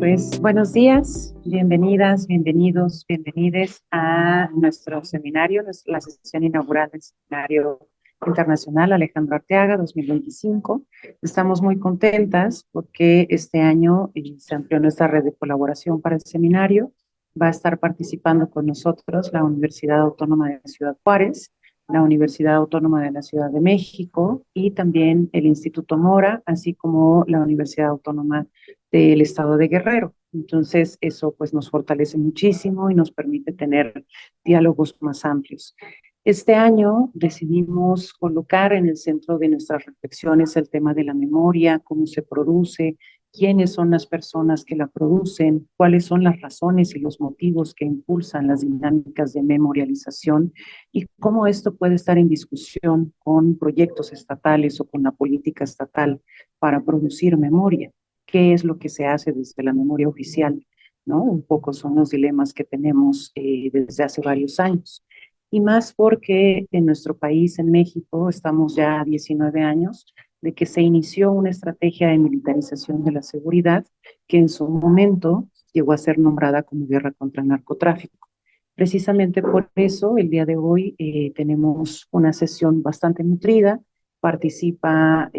Pues buenos días, bienvenidas, bienvenidos, bienvenides a nuestro seminario, la sesión inaugural del Seminario Internacional Alejandro Arteaga 2025. Estamos muy contentas porque este año se amplió nuestra red de colaboración para el seminario. Va a estar participando con nosotros la Universidad Autónoma de Ciudad Juárez, la Universidad Autónoma de la Ciudad de México y también el Instituto Mora, así como la Universidad Autónoma del Estado de Guerrero. Entonces, eso pues nos fortalece muchísimo y nos permite tener diálogos más amplios. Este año decidimos colocar en el centro de nuestras reflexiones el tema de la memoria, cómo se produce, quiénes son las personas que la producen, cuáles son las razones y los motivos que impulsan las dinámicas de memorialización y cómo esto puede estar en discusión con proyectos estatales o con la política estatal para producir memoria. ¿Qué es lo que se hace desde la memoria oficial? ¿No? Un poco son los dilemas que tenemos desde hace varios años. Y más porque en nuestro país, en México, estamos ya a 19 años de que se inició una estrategia de militarización de la seguridad que en su momento llegó a ser nombrada como guerra contra el narcotráfico. Precisamente por eso, el día de hoy tenemos una sesión bastante nutrida. Participa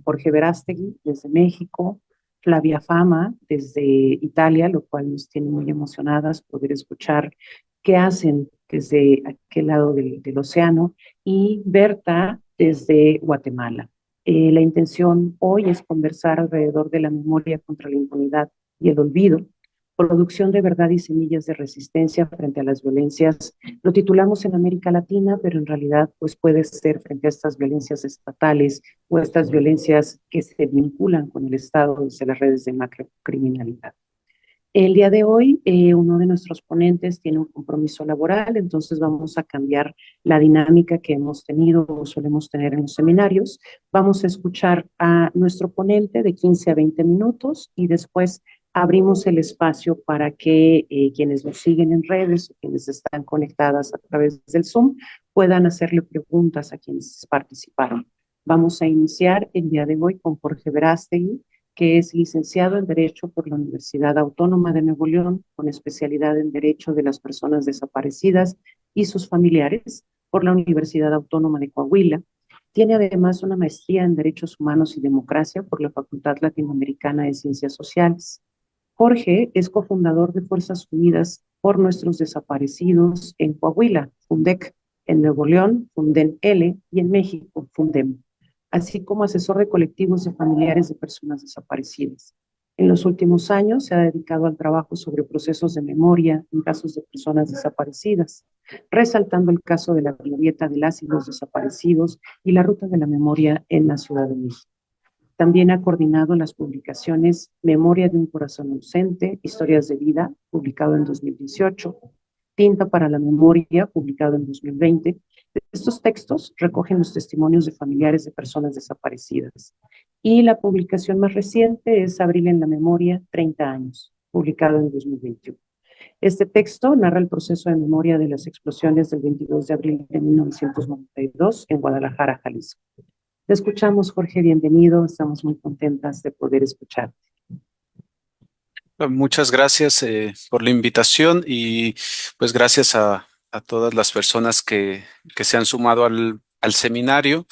Jorge Verástegui desde México, Flavia Fama desde Italia, lo cual nos tiene muy emocionadas poder escuchar qué hacen desde aquel lado del océano, y Berta desde Guatemala. La intención hoy es conversar alrededor de la memoria contra la impunidad y el olvido, producción de verdad y semillas de resistencia frente a las violencias. Lo titulamos en América Latina, pero en realidad pues puede ser frente a estas violencias estatales o estas violencias que se vinculan con el Estado desde las redes de macrocriminalidad. El día de hoy, uno de nuestros ponentes tiene un compromiso laboral, entonces vamos a cambiar la dinámica que hemos tenido o solemos tener en los seminarios. Vamos a escuchar a nuestro ponente de 15 a 20 minutos y después abrimos el espacio para que quienes nos siguen en redes o quienes están conectadas a través del Zoom puedan hacerle preguntas a quienes participaron. Vamos a iniciar el día de hoy con Jorge Verástegui, que es licenciado en Derecho por la Universidad Autónoma de Nuevo León, con especialidad en Derecho de las Personas Desaparecidas y sus familiares por la Universidad Autónoma de Coahuila. Tiene además una maestría en Derechos Humanos y Democracia por la Facultad Latinoamericana de Ciencias Sociales. Jorge es cofundador de Fuerzas Unidas por Nuestros Desaparecidos en Coahuila, FUNDEC, en Nuevo León, FUNDEN-L, y en México, FUNDEM, así como asesor de colectivos de familiares de personas desaparecidas. En los últimos años se ha dedicado al trabajo sobre procesos de memoria en casos de personas desaparecidas, resaltando el caso de la glorieta de las y los desaparecidos y la ruta de la memoria en la Ciudad de México. También ha coordinado las publicaciones Memoria de un corazón ausente, Historias de vida, publicado en 2018, Tinta para la memoria, publicado en 2020. Estos textos recogen los testimonios de familiares de personas desaparecidas. Y la publicación más reciente es Abril en la memoria, 30 años, publicado en 2021. Este texto narra el proceso de memoria de las explosiones del 22 de abril de 1992 en Guadalajara, Jalisco. Te escuchamos, Jorge, bienvenido. Estamos muy contentas de poder escucharte. Muchas gracias por la invitación y pues gracias a todas las personas que se han sumado al seminario.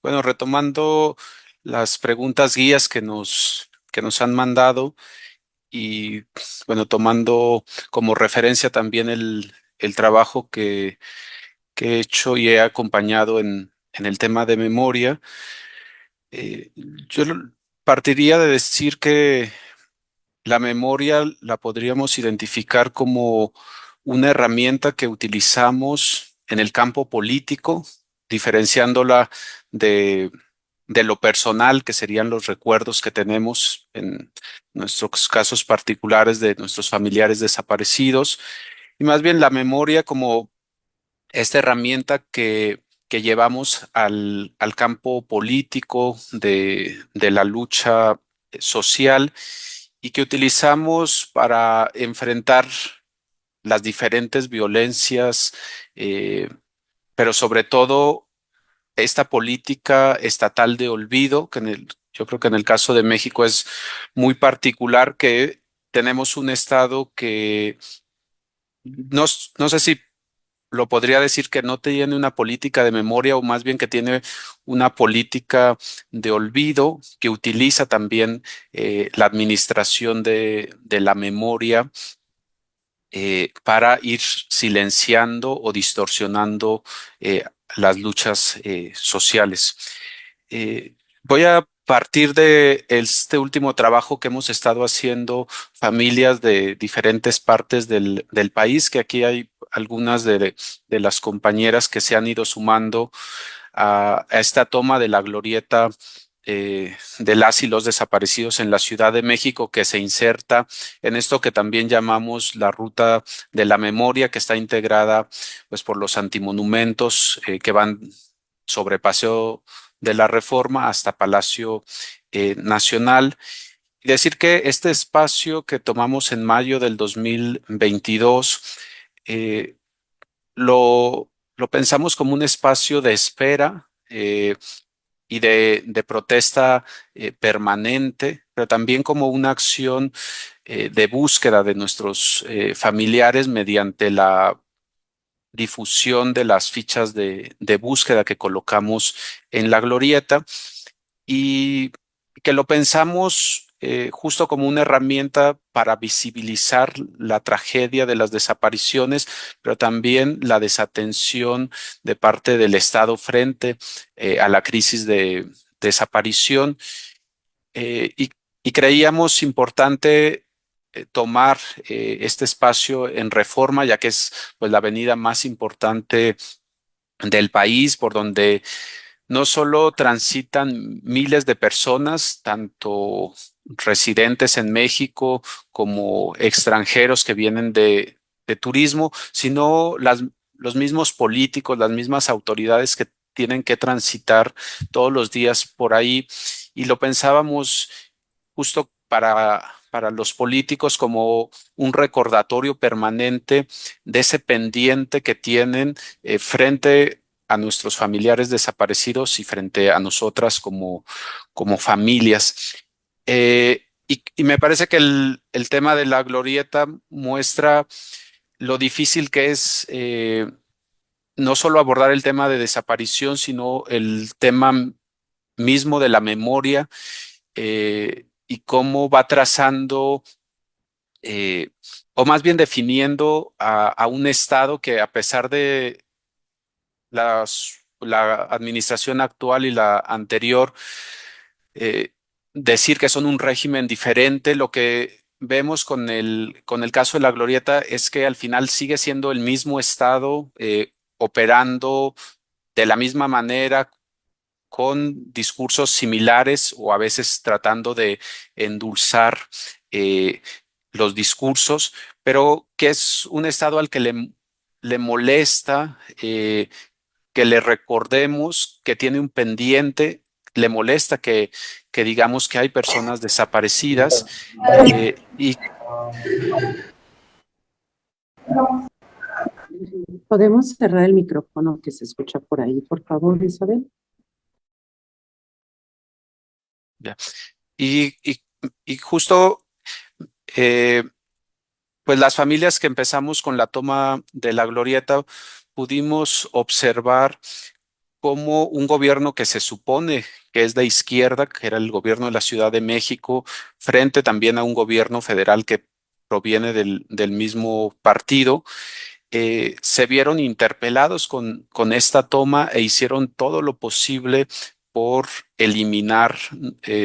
Bueno, retomando las preguntas guías que nos han mandado y bueno, tomando como referencia también el trabajo que he hecho y he acompañado en el tema de memoria, eh, yo partiría de decir que la memoria la podríamos identificar como una herramienta que utilizamos en el campo político, diferenciándola de, de lo personal, que serían los recuerdos que tenemos en nuestros casos particulares de nuestros familiares desaparecidos, y más bien la memoria como esta herramienta que llevamos al campo político de la lucha social y que utilizamos para enfrentar las diferentes violencias, eh, pero sobre todo esta política estatal de olvido, yo creo que en el caso de México es muy particular, que tenemos un estado que no sé si lo podría decir que no tiene una política de memoria o más bien que tiene una política de olvido que utiliza también la administración de la memoria para ir silenciando o distorsionando las luchas sociales. Voy a partir de este último trabajo que hemos estado haciendo familias de diferentes partes del país, que aquí hay algunas de las compañeras que se han ido sumando a esta toma de la glorieta de las y los desaparecidos en la Ciudad de México, que se inserta en esto que también llamamos la ruta de la memoria, que está integrada pues por los antimonumentos que van sobre Paseo de la Reforma hasta Palacio Nacional. Y decir que este espacio que tomamos en mayo del 2022 eh, lo pensamos como un espacio de espera y de protesta permanente, pero también como una acción de búsqueda de nuestros familiares mediante la difusión de las fichas de búsqueda que colocamos en la glorieta y que lo pensamos justo como una herramienta para visibilizar la tragedia de las desapariciones, pero también la desatención de parte del Estado frente a la crisis de desaparición. Y creíamos importante tomar este espacio en Reforma, ya que es pues la avenida más importante del país, por donde no solo transitan miles de personas, tanto residentes en México como extranjeros que vienen de turismo, sino los mismos políticos, las mismas autoridades que tienen que transitar todos los días por ahí. Y lo pensábamos justo para los políticos como un recordatorio permanente de ese pendiente que tienen frente a nuestros familiares desaparecidos y frente a nosotras como familias. Y me parece que el tema de la glorieta muestra lo difícil que es no solo abordar el tema de desaparición, sino el tema mismo de la memoria y cómo va trazando eh, o más bien definiendo a un Estado que a pesar de la administración actual y la anterior, eh, decir que son un régimen diferente. Lo que vemos con el caso de la Glorieta es que al final sigue siendo el mismo Estado operando de la misma manera, con discursos similares o a veces tratando de endulzar eh, los discursos, pero que es un Estado al que le molesta que le recordemos que tiene un pendiente, le molesta que digamos que hay personas desaparecidas y ¿Podemos cerrar el micrófono que se escucha por ahí, por favor, Isabel? ya. Y, y- y justo eh, pues las familias que empezamos con la toma de la glorieta pudimos observar cómo un gobierno que se supone que es de izquierda, que era el gobierno de la Ciudad de México, frente también a un gobierno federal que proviene del mismo partido, se vieron interpelados con esta toma e hicieron todo lo posible por eliminar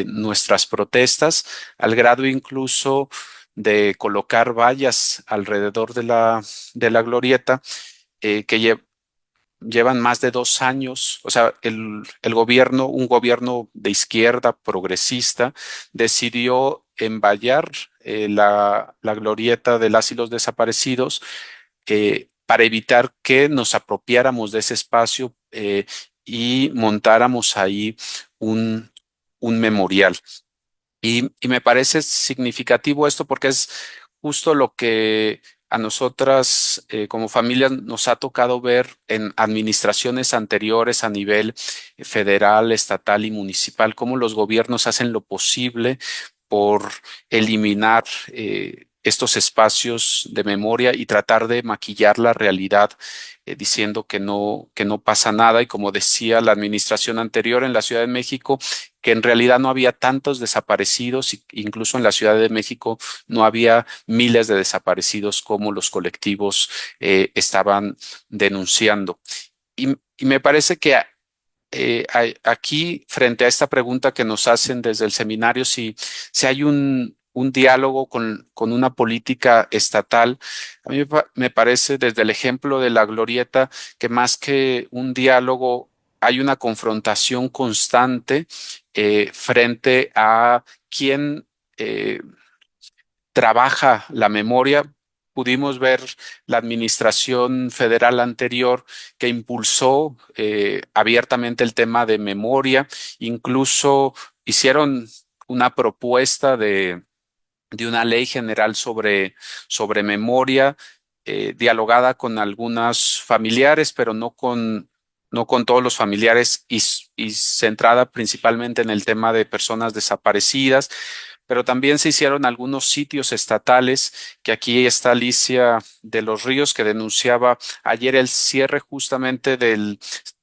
nuestras protestas, al grado incluso de colocar vallas alrededor de la glorieta que llevan más de 2 años. O sea, el gobierno, un gobierno de izquierda progresista, decidió envallar la glorieta de las y los desaparecidos para evitar que nos apropiáramos de ese espacio y montáramos ahí un, un memorial. Y me parece significativo esto porque es justo lo que a nosotras como familias nos ha tocado ver en administraciones anteriores a nivel federal, estatal y municipal, cómo los gobiernos hacen lo posible por eliminar estos espacios de memoria y tratar de maquillar la realidad, diciendo que no pasa nada. Y como decía la administración anterior en la Ciudad de México, que en realidad no había tantos desaparecidos, incluso en la Ciudad de México no había miles de desaparecidos como los colectivos estaban denunciando. Y me parece que aquí, frente a esta pregunta que nos hacen desde el seminario, si hay un diálogo con una política estatal, a mí me parece desde el ejemplo de la Glorieta que más que un diálogo hay una confrontación constante frente a quién trabaja la memoria. Pudimos ver la administración federal anterior que impulsó abiertamente el tema de memoria, incluso hicieron una propuesta de una ley general sobre memoria, dialogada con algunos familiares, pero no con todos los familiares y centrada principalmente en el tema de personas desaparecidas. Pero también se hicieron algunos sitios estatales, que aquí está Alicia de los Ríos, que denunciaba ayer el cierre justamente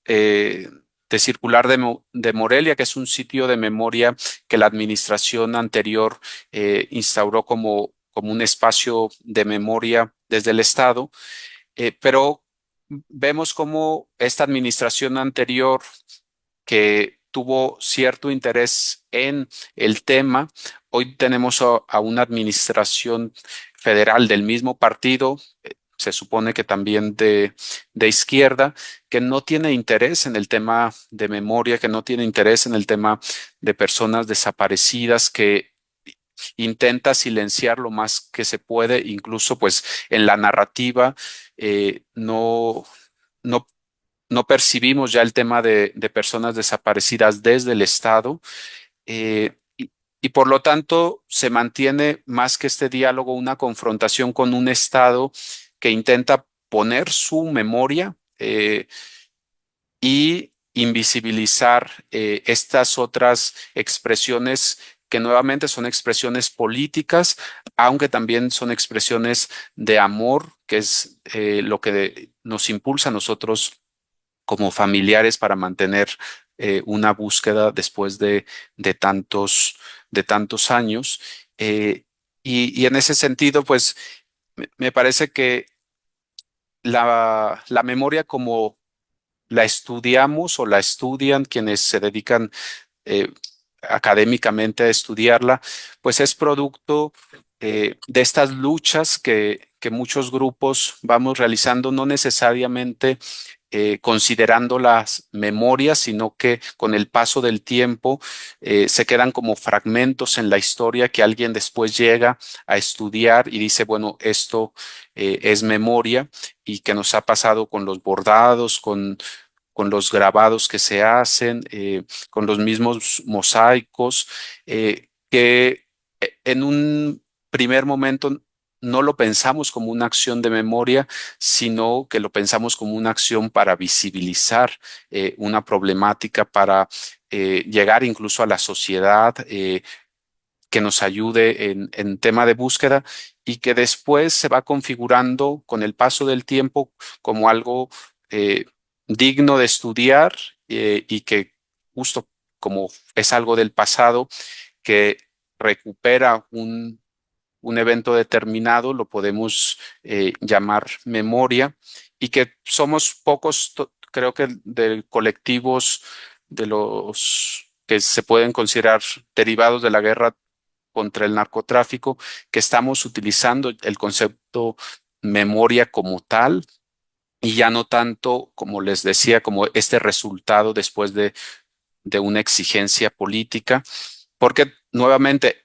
eh, de Circular de Morelia, que es un sitio de memoria que la administración anterior instauró como un espacio de memoria desde el Estado. Pero vemos cómo esta administración anterior, que tuvo cierto interés en el tema, hoy tenemos a una administración federal del mismo partido, se supone que también de izquierda, que no tiene interés en el tema de memoria, que no tiene interés en el tema de personas desaparecidas, que intenta silenciar lo más que se puede, incluso pues en la narrativa no, no percibimos ya el tema de personas desaparecidas desde el Estado, y por lo tanto se mantiene más que este diálogo una confrontación con un Estado que intenta poner su memoria y invisibilizar estas otras expresiones que nuevamente son expresiones políticas, aunque también son expresiones de amor, que es lo que nos impulsa a nosotros como familiares para mantener una búsqueda después de tantos años. Eh, y en ese sentido, pues me parece que la memoria, como la estudiamos o la estudian quienes se dedican eh, académicamente a estudiarla, pues es producto de estas luchas que muchos grupos vamos realizando, no necesariamente considerando las memorias, sino que con el paso del tiempo se quedan como fragmentos en la historia que alguien después llega a estudiar y dice, bueno, esto es memoria, y que nos ha pasado con los bordados, con los grabados que se hacen, con los mismos mosaicos, que en un primer momento no lo pensamos como una acción de memoria, sino que lo pensamos como una acción para visibilizar una problemática, para llegar incluso a la sociedad, que nos ayude en tema de búsqueda, y que después se va configurando con el paso del tiempo como algo eh, digno de estudiar, y que justo como es algo del pasado que recupera un evento determinado, lo podemos llamar memoria, y que somos pocos, creo que de colectivos de los que se pueden considerar derivados de la guerra contra el narcotráfico, que estamos utilizando el concepto memoria como tal, y ya no tanto, como les decía, como este resultado después de una exigencia política, porque nuevamente,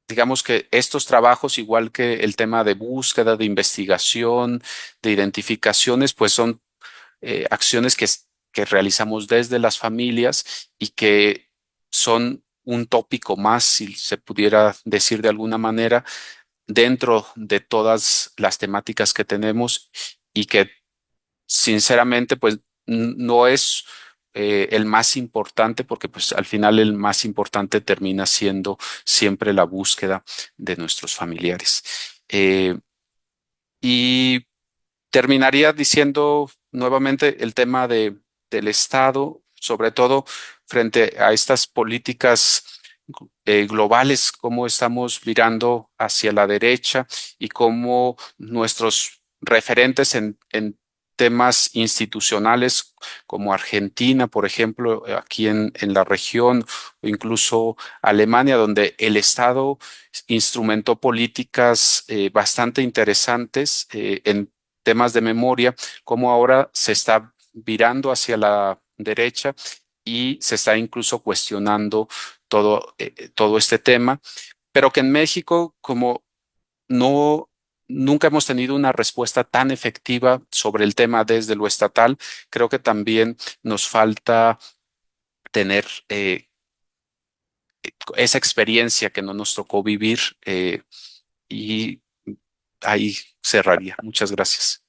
digamos que estos trabajos, igual que el tema de búsqueda, de investigación, de identificaciones, pues son acciones que realizamos desde las familias y que son un tópico más, si se pudiera decir de alguna manera, dentro de todas las temáticas que tenemos, y que sinceramente pues no es el más importante, porque pues al final el más importante termina siendo siempre la búsqueda de nuestros familiares. Eh, y terminaría diciendo nuevamente el tema del Estado, sobre todo frente a estas políticas globales, cómo estamos virando hacia la derecha y cómo nuestros referentes en temas institucionales como Argentina, por ejemplo, aquí en la región, o incluso Alemania, donde el Estado instrumentó políticas bastante interesantes en temas de memoria, cómo ahora se está virando hacia la derecha y se está incluso cuestionando todo este tema, pero que en México, como no, nunca hemos tenido una respuesta tan efectiva sobre el tema desde lo estatal, creo que también nos falta tener esa experiencia que no nos tocó vivir y ahí cerraría. Muchas gracias.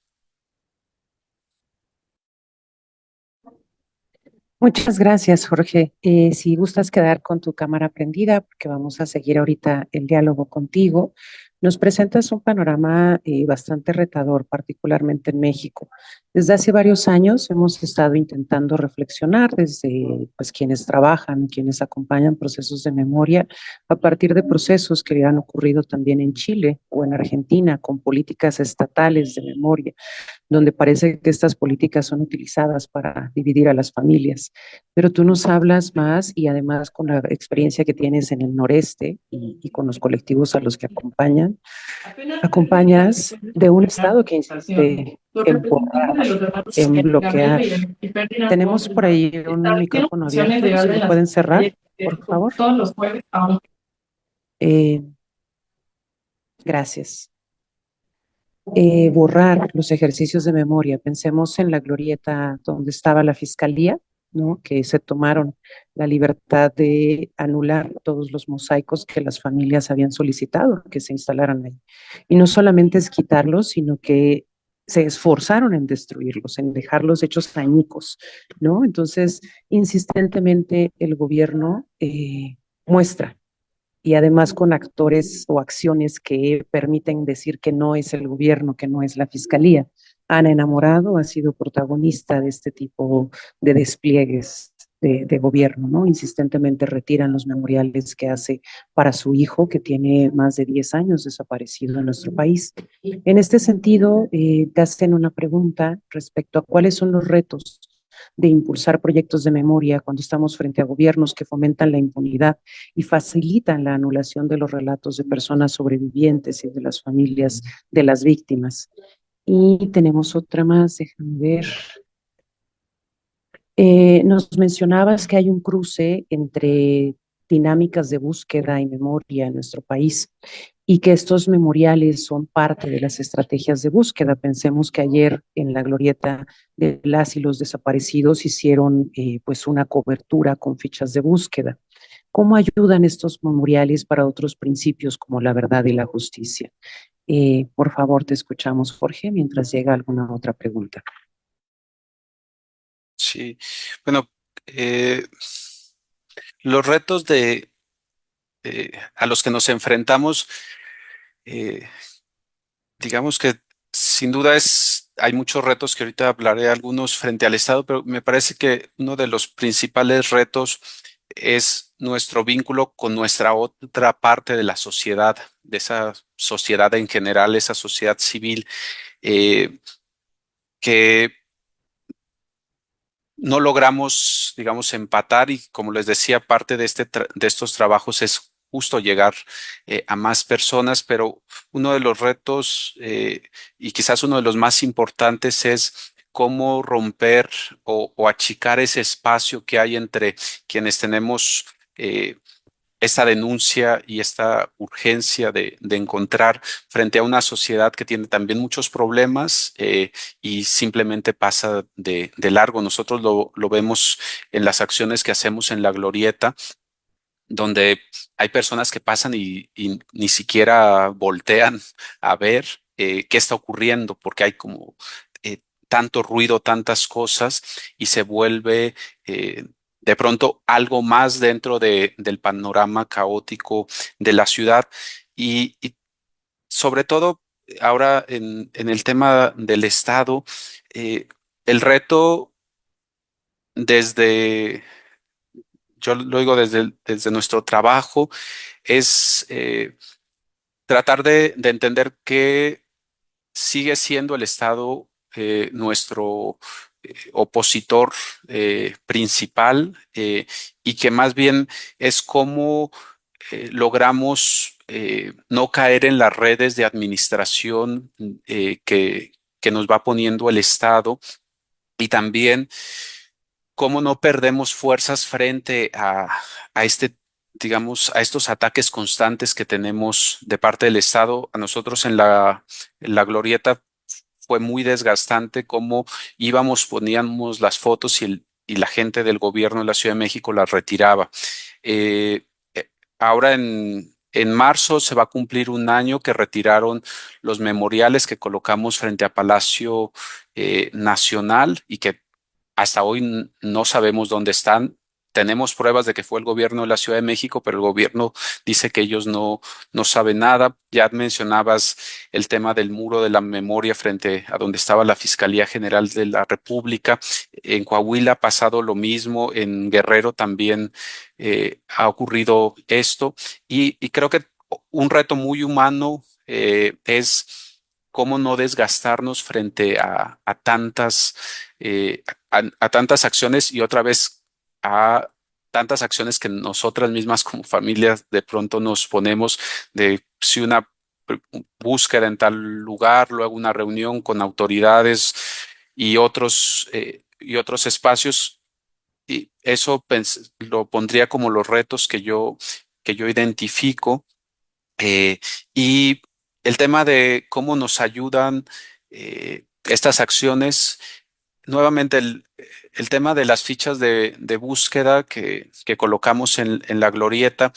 Muchas gracias, Jorge. Si gustas quedar con tu cámara prendida, porque vamos a seguir ahorita el diálogo contigo, nos presentas un panorama bastante retador, particularmente en México. Desde hace varios años hemos estado intentando reflexionar desde pues, quienes trabajan, quienes acompañan procesos de memoria, a partir de procesos que han ocurrido también en Chile o en Argentina con políticas estatales de memoria donde parece que estas políticas son utilizadas para dividir a las familias. Pero tú nos hablas más y además con la experiencia que tienes en el noreste y con los colectivos a los que acompañas de un Estado que insiste en borrar, en bloquear. Tenemos por ahí un micrófono abierto, si lo pueden cerrar, por favor. Eh, gracias. Borrar los ejercicios de memoria. Pensemos en la glorieta donde estaba la fiscalía, ¿no? Que se tomaron la libertad de anular todos los mosaicos que las familias habían solicitado que se instalaran ahí. Y no solamente es quitarlos, sino que se esforzaron en destruirlos, en dejarlos hechos añicos, ¿no? Entonces, insistentemente el gobierno muestra y además con actores o acciones que permiten decir que no es el gobierno, que no es la fiscalía. Ana Enamorado ha sido protagonista de este tipo de despliegues de gobierno, ¿no? Insistentemente retiran los memoriales que hace para su hijo, que tiene más de 10 años desaparecido en nuestro país. En este sentido, te hacen una pregunta respecto a cuáles son los retos de impulsar proyectos de memoria cuando estamos frente a gobiernos que fomentan la impunidad y facilitan la anulación de los relatos de personas sobrevivientes y de las familias de las víctimas. Y tenemos otra más, déjame ver. Nos mencionabas que hay un cruce entre dinámicas de búsqueda y memoria en nuestro país y que estos memoriales son parte de las estrategias de búsqueda. Pensemos que ayer en la glorieta de las y los desaparecidos hicieron pues una cobertura con fichas de búsqueda. ¿Cómo ayudan estos memoriales para otros principios como la verdad y la justicia? Por favor, te escuchamos, Jorge, mientras llega alguna otra pregunta. Sí, bueno, los retos a los que nos enfrentamos, eh, digamos que sin duda hay muchos retos que ahorita hablaré algunos frente al Estado, pero me parece que uno de los principales retos es nuestro vínculo con nuestra otra parte de la sociedad, de esa sociedad en general, esa sociedad civil, que no logramos, digamos, empatar y como les decía, parte de de estos trabajos es justo llegar a más personas, pero uno de los retos y quizás uno de los más importantes es cómo romper o achicar ese espacio que hay entre quienes tenemos esta denuncia y esta urgencia de encontrar frente a una sociedad que tiene también muchos problemas y simplemente pasa de largo. Nosotros lo vemos en las acciones que hacemos en la glorieta, donde hay personas que pasan y ni siquiera voltean a ver qué está ocurriendo, porque hay como tanto ruido, tantas cosas y se vuelve de pronto algo más dentro del panorama caótico de la ciudad y sobre todo ahora en el tema del Estado, el reto desde, yo lo digo desde nuestro trabajo, es tratar de entender que sigue siendo el Estado nuestro opositor principal y que más bien es cómo logramos no caer en las redes de administración que nos va poniendo el Estado y también cómo no perdemos fuerzas frente a digamos, a estos ataques constantes que tenemos de parte del Estado. A nosotros en la Glorieta fue muy desgastante cómo íbamos, poníamos las fotos y la gente del gobierno de la Ciudad de México las retiraba. Eh, Ahora en marzo se va a cumplir un año que retiraron los memoriales que colocamos frente a Palacio Nacional y que hasta hoy no sabemos dónde están. Tenemos pruebas de que fue el gobierno de la Ciudad de México, pero el gobierno dice que ellos no saben nada. Ya mencionabas el tema del muro de la memoria frente a donde estaba la Fiscalía General de la República. En Coahuila ha pasado lo mismo, en Guerrero también ha ocurrido esto. Y creo que un reto muy humano es cómo no desgastarnos frente a tantas a tantas acciones y otra vez a tantas acciones que nosotras mismas como familias de pronto nos ponemos de si una búsqueda en tal lugar, luego una reunión con autoridades y otros espacios. Y eso lo pondría como los retos que yo identifico. eh, y el tema de cómo nos ayudan estas acciones. Nuevamente, el tema de las fichas de búsqueda que colocamos en la glorieta,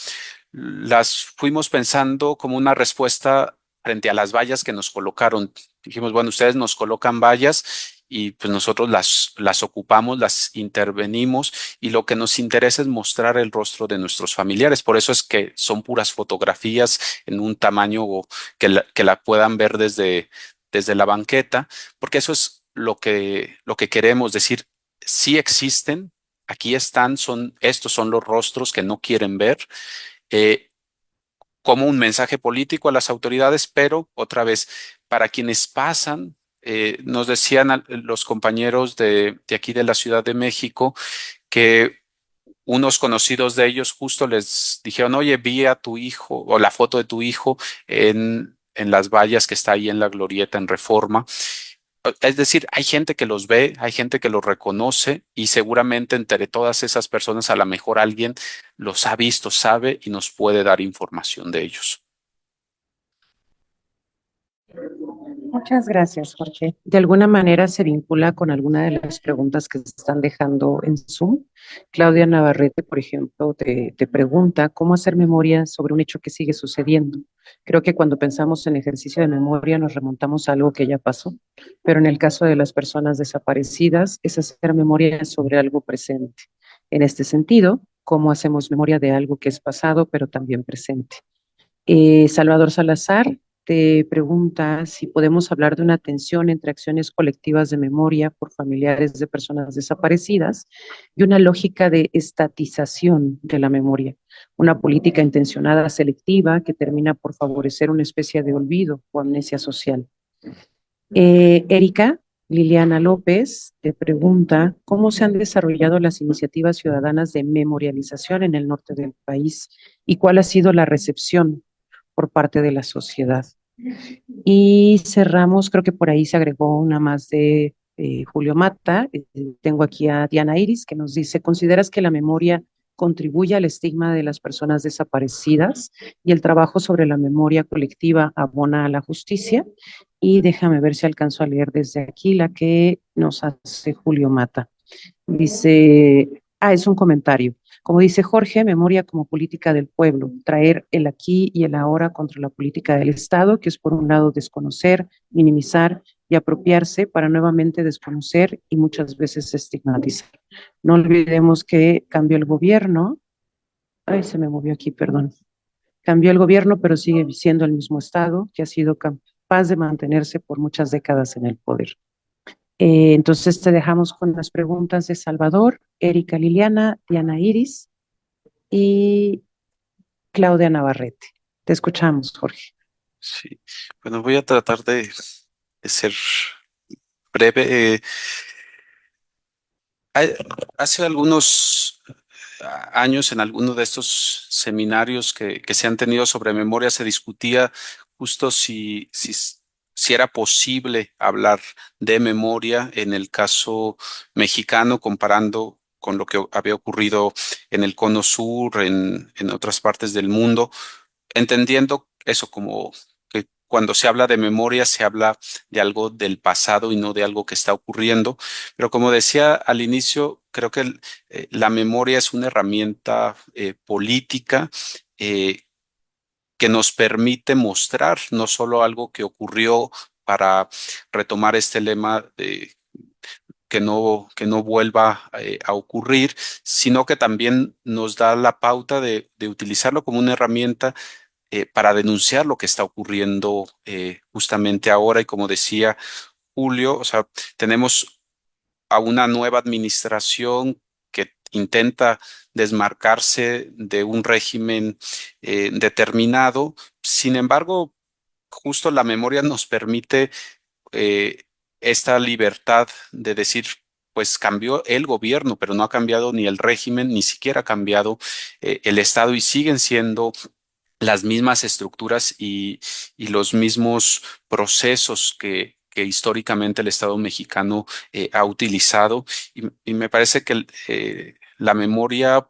las fuimos pensando como una respuesta frente a las vallas que nos colocaron. Dijimos, bueno, ustedes nos colocan vallas y pues nosotros las ocupamos, las intervenimos y lo que nos interesa es mostrar el rostro de nuestros familiares. Por eso es que son puras fotografías en un tamaño que la puedan ver desde la banqueta, porque eso es lo que queremos decir. Sí existen, aquí están, estos son los rostros que no quieren ver. eh, Como un mensaje político a las autoridades, pero otra vez, para quienes pasan, nos decían los compañeros de aquí de la Ciudad de México que unos conocidos de ellos justo les dijeron, oye, vi a tu hijo o la foto de tu hijo en las vallas que está ahí en la Glorieta en Reforma. Es decir, hay gente que los ve, hay gente que los reconoce y seguramente entre todas esas personas a lo mejor alguien los ha visto, sabe y nos puede dar información de ellos. Muchas gracias, Jorge. De alguna manera se vincula con alguna de las preguntas que se están dejando en Zoom. Claudia Navarrete, por ejemplo, te pregunta cómo hacer memoria sobre un hecho que sigue sucediendo. Creo que cuando pensamos en ejercicio de memoria nos remontamos a algo que ya pasó, pero en el caso de las personas desaparecidas es hacer memoria sobre algo presente. En este sentido, ¿cómo hacemos memoria de algo que es pasado, pero también presente? Salvador Salazar te pregunta si podemos hablar de una tensión entre acciones colectivas de memoria por familiares de personas desaparecidas y una lógica de estatización de la memoria, una política intencionada selectiva que termina por favorecer una especie de olvido o amnesia social. Erika Liliana López te pregunta cómo se han desarrollado las iniciativas ciudadanas de memorialización en el norte del país y cuál ha sido la recepción por parte de la sociedad. Y cerramos, creo que por ahí se agregó una más de Julio Mata. Tengo aquí a Diana Iris que nos dice, ¿consideras que la memoria contribuye al estigma de las personas desaparecidas y el trabajo sobre la memoria colectiva abona a la justicia? Y déjame ver si alcanzo a leer desde aquí la que nos hace Julio Mata. Dice, es un comentario. Como dice Jorge, memoria como política del pueblo, traer el aquí y el ahora contra la política del Estado, que es por un lado desconocer, minimizar y apropiarse para nuevamente desconocer y muchas veces estigmatizar. No olvidemos que cambió el gobierno. Ay, se me movió aquí, perdón. Cambió el gobierno, pero sigue siendo el mismo Estado que ha sido capaz de mantenerse por muchas décadas en el poder. Entonces te dejamos con las preguntas de Salvador, Erika Liliana, Diana Iris y Claudia Navarrete. Te escuchamos, Jorge. Sí, bueno, voy a tratar de ser breve. Hay- Hace algunos años, en alguno de estos seminarios que se han tenido sobre memoria, se discutía justo si era posible hablar de memoria en el caso mexicano, comparando con lo que había ocurrido en el Cono Sur, en otras partes del mundo, entendiendo eso como que cuando se habla de memoria se habla de algo del pasado y no de algo que está ocurriendo. Pero como decía al inicio, creo que la memoria es una herramienta política eh, que nos permite mostrar no solo algo que ocurrió para retomar este lema de que no vuelva a ocurrir, sino que también nos da la pauta de utilizarlo como una herramienta para denunciar lo que está ocurriendo justamente ahora. Y como decía Julio, o sea, tenemos a una nueva administración que intenta desmarcarse de un régimen determinado. Sin embargo, justo la memoria nos permite eh, esta libertad de decir, pues cambió el gobierno, pero no ha cambiado ni el régimen, ni siquiera ha cambiado el Estado y siguen siendo las mismas estructuras y los mismos procesos que históricamente el Estado mexicano ha utilizado. Y me parece que la memoria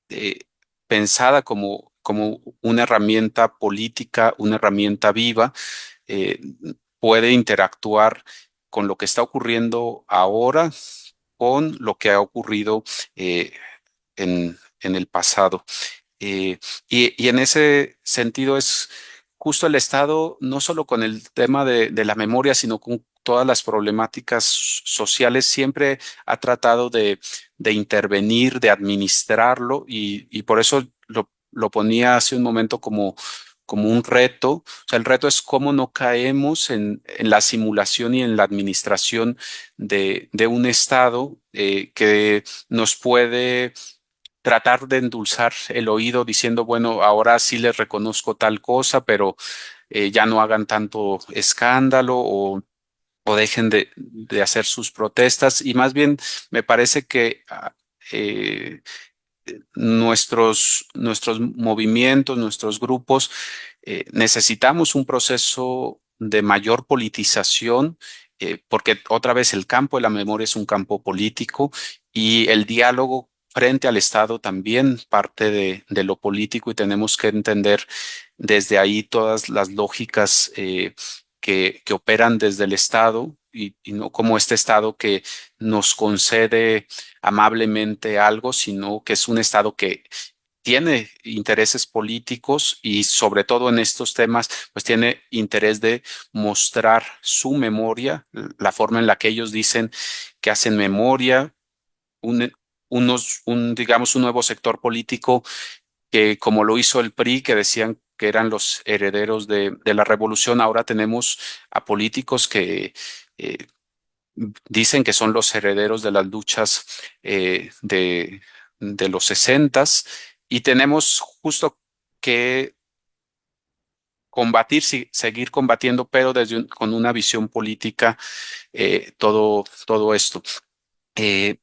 eh, pensada como una herramienta política, una herramienta viva, eh, puede interactuar con lo que está ocurriendo ahora, con lo que ha ocurrido eh, en el pasado. Eh, y en ese sentido es justo el Estado, no solo con el tema de la memoria, sino con todas las problemáticas sociales, siempre ha tratado de intervenir, de administrarlo, y por eso lo ponía hace un momento como un reto. O sea, el reto es cómo no caemos en la simulación y en la administración de un Estado que nos puede tratar de endulzar el oído diciendo, bueno, ahora sí les reconozco tal cosa, pero ya no hagan tanto escándalo o dejen de hacer sus protestas. Y más bien me parece que eh, nuestros movimientos, nuestros grupos, necesitamos un proceso de mayor politización, porque otra vez el campo de la memoria es un campo político y el diálogo frente al Estado también parte de lo político y tenemos que entender desde ahí todas las lógicas que operan desde el Estado y no como este Estado que nos concede amablemente algo, sino que es un Estado que tiene intereses políticos y sobre todo en estos temas, pues tiene interés de mostrar su memoria, la forma en la que ellos dicen que hacen memoria, un, digamos, un nuevo sector político que como lo hizo el PRI, que decían que eran los herederos de la revolución, ahora tenemos a políticos que eh, dicen que son los herederos de las luchas de los sesentas y tenemos justo que combatir, seguir combatiendo, pero con una visión política, todo esto. Eh,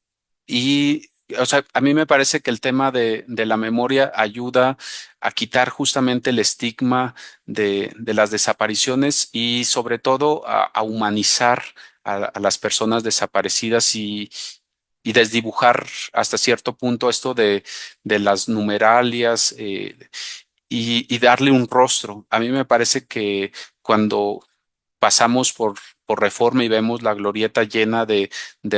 y, o sea, a mí me parece que el tema de la memoria ayuda a quitar justamente el estigma de las desapariciones y sobre todo a humanizar a las personas desaparecidas y desdibujar hasta cierto punto esto de las numeralias y darle un rostro. A mí me parece que cuando pasamos por Reforma y vemos la glorieta llena de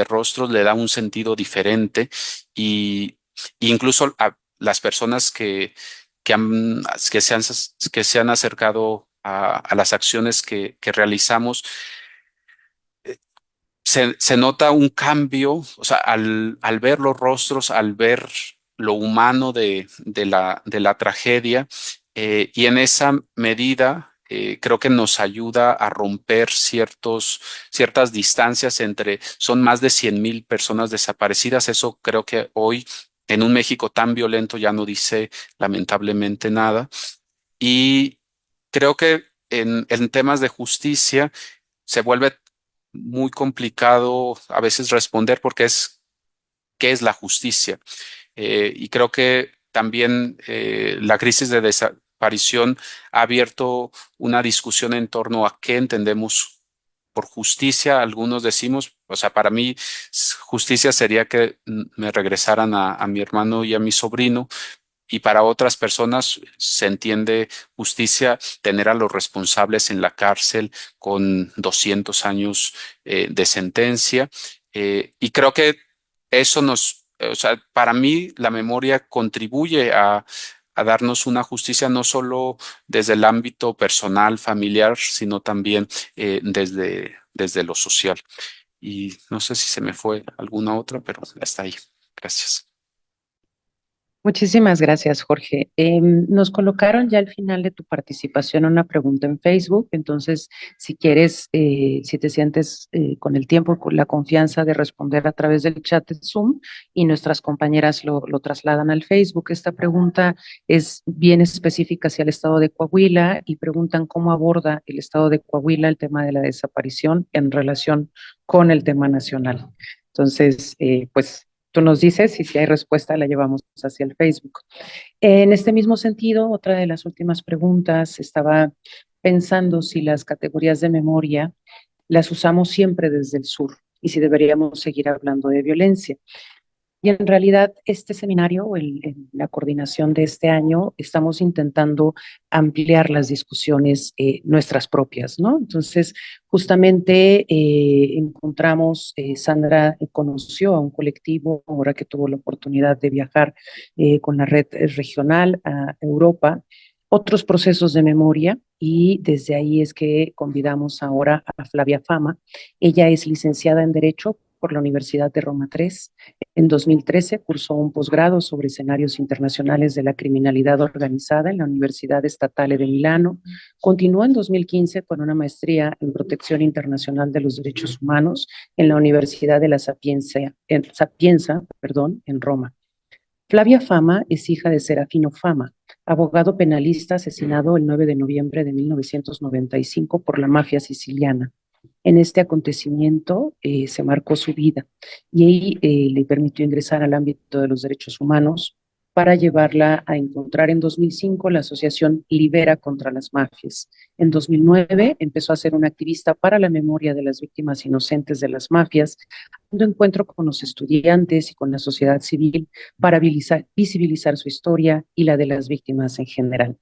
rostros, le da un sentido diferente y incluso a las personas que, han, que se han acercado a las acciones que realizamos, se nota un cambio, o sea, al ver los rostros, al ver lo humano de la tragedia, y en esa medida creo que nos ayuda a romper ciertas distancias entre, son más de 100,000 personas desaparecidas. Eso creo que hoy en un México tan violento ya no dice lamentablemente nada. Y creo que en temas de justicia se vuelve muy complicado a veces responder porque ¿qué es la justicia? Y creo que también la crisis de desaparición ha abierto una discusión en torno a qué entendemos por justicia. Algunos decimos, o sea, para mí justicia sería que me regresaran a mi hermano y a mi sobrino. Y para otras personas se entiende justicia tener a los responsables en la cárcel con 200 años de sentencia. Y creo que eso o sea, para mí la memoria contribuye a darnos una justicia no solo desde el ámbito personal, familiar, sino también desde lo social. Y no sé si se me fue alguna otra, pero está ahí. Gracias. Muchísimas gracias, Jorge. Nos colocaron ya al final de tu participación una pregunta en Facebook, entonces si quieres, si te sientes con el tiempo, con la confianza de responder a través del chat de Zoom y nuestras compañeras lo trasladan al Facebook. Esta pregunta es bien específica hacia el estado de Coahuila y preguntan cómo aborda el estado de Coahuila el tema de la desaparición en relación con el tema nacional. Entonces, pues tú nos dices y si hay respuesta la llevamos hacia el Facebook. En este mismo sentido, otra de las últimas preguntas, estaba pensando si las categorías de memoria las usamos siempre desde el sur y si deberíamos seguir hablando de violencia. Y en realidad este seminario, en la coordinación de este año, estamos intentando ampliar las discusiones nuestras propias, ¿no? Entonces, justamente encontramos, Sandra conoció a un colectivo ahora que tuvo la oportunidad de viajar con la red regional a Europa, otros procesos de memoria y desde ahí es que convidamos ahora a Flavia Fama. Ella es licenciada en Derecho por la Universidad de Roma III. En 2013 cursó un posgrado sobre escenarios internacionales de la criminalidad organizada en la Universidad Estatale de Milano. Continuó en 2015 con una maestría en protección internacional de los derechos humanos en la Universidad de la Sapienza, en Roma. Flavia Fama es hija de Serafino Fama, abogado penalista asesinado el 9 de noviembre de 1995 por la mafia siciliana. En este acontecimiento se marcó su vida y le permitió ingresar al ámbito de los derechos humanos para llevarla a encontrar en 2005 la asociación Libera contra las mafias. En 2009 empezó a ser una activista para la memoria de las víctimas inocentes de las mafias, dando encuentro con los estudiantes y con la sociedad civil para visibilizar su historia y la de las víctimas en general.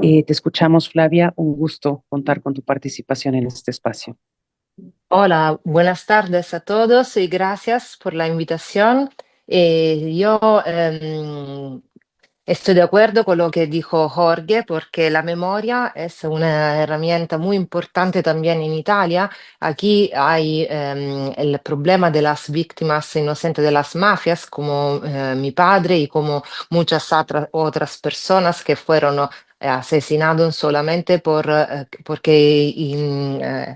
Te escuchamos, Flavia. Un gusto contar con tu participación en este espacio. Hola, buenas tardes a todos y gracias por la invitación. Yo estoy de acuerdo con lo que dijo Jorge porque la memoria es una herramienta muy importante también en Italia. Aquí hay el problema de las víctimas inocentes de las mafias, como mi padre y como muchas otras personas que fueron asesinados solamente porque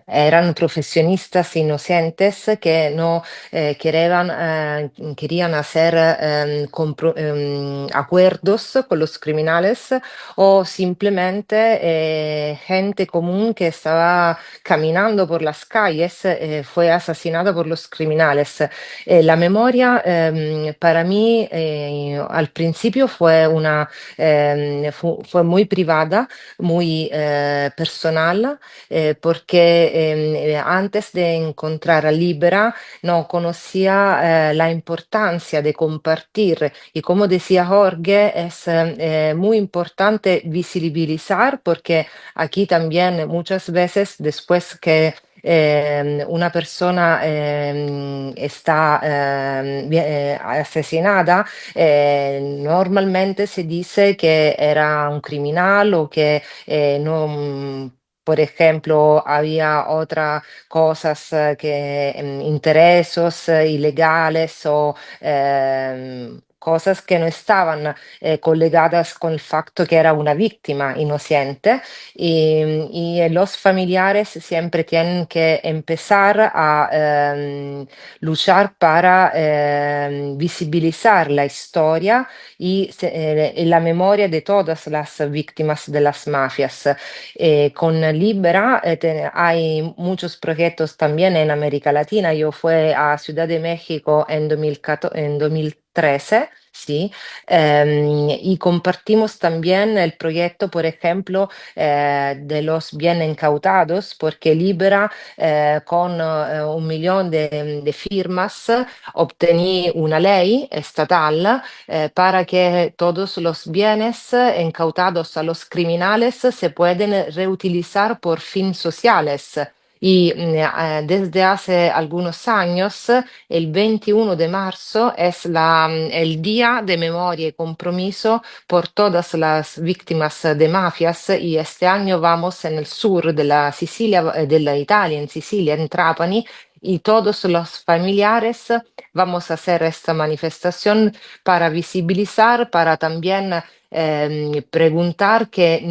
eran profesionistas inocentes que no querían hacer acuerdos con los criminales o simplemente gente común que estaba caminando por las calles fue asesinada por los criminales. La memoria para mí al principio fue muy privada, muy personal, porque antes de encontrar a Libera no conocía la importancia de compartir y como decía Jorge, es muy importante visibilizar porque aquí también muchas veces después que una persona está asesinada, normalmente se dice que era un criminal o que no Por ejemplo, había otras cosas intereses ilegales o cosas que no estaban colgadas con el facto que era una víctima inocente y los familiares siempre tienen que empezar a luchar para visibilizar la historia y la memoria de todas las víctimas de las mafias. Con Libera hay muchos proyectos también en América Latina. Yo fui a Ciudad de México en 2014, en 2013. Sí, y compartimos también el proyecto, por ejemplo, de los bienes incautados, porque Libera, con 1 millón de firmas, obtení una ley estatal para que todos los bienes incautados a los criminales se pueden reutilizar por fines sociales. Y desde hace algunos años, el 21 de marzo es el Día de Memoria y Compromiso por todas las víctimas de mafias y este año vamos en el sur de la Sicilia, de la Italia, en Sicilia, en Trapani, y todos los familiares vamos a hacer esta manifestación para visibilizar, para también preguntar que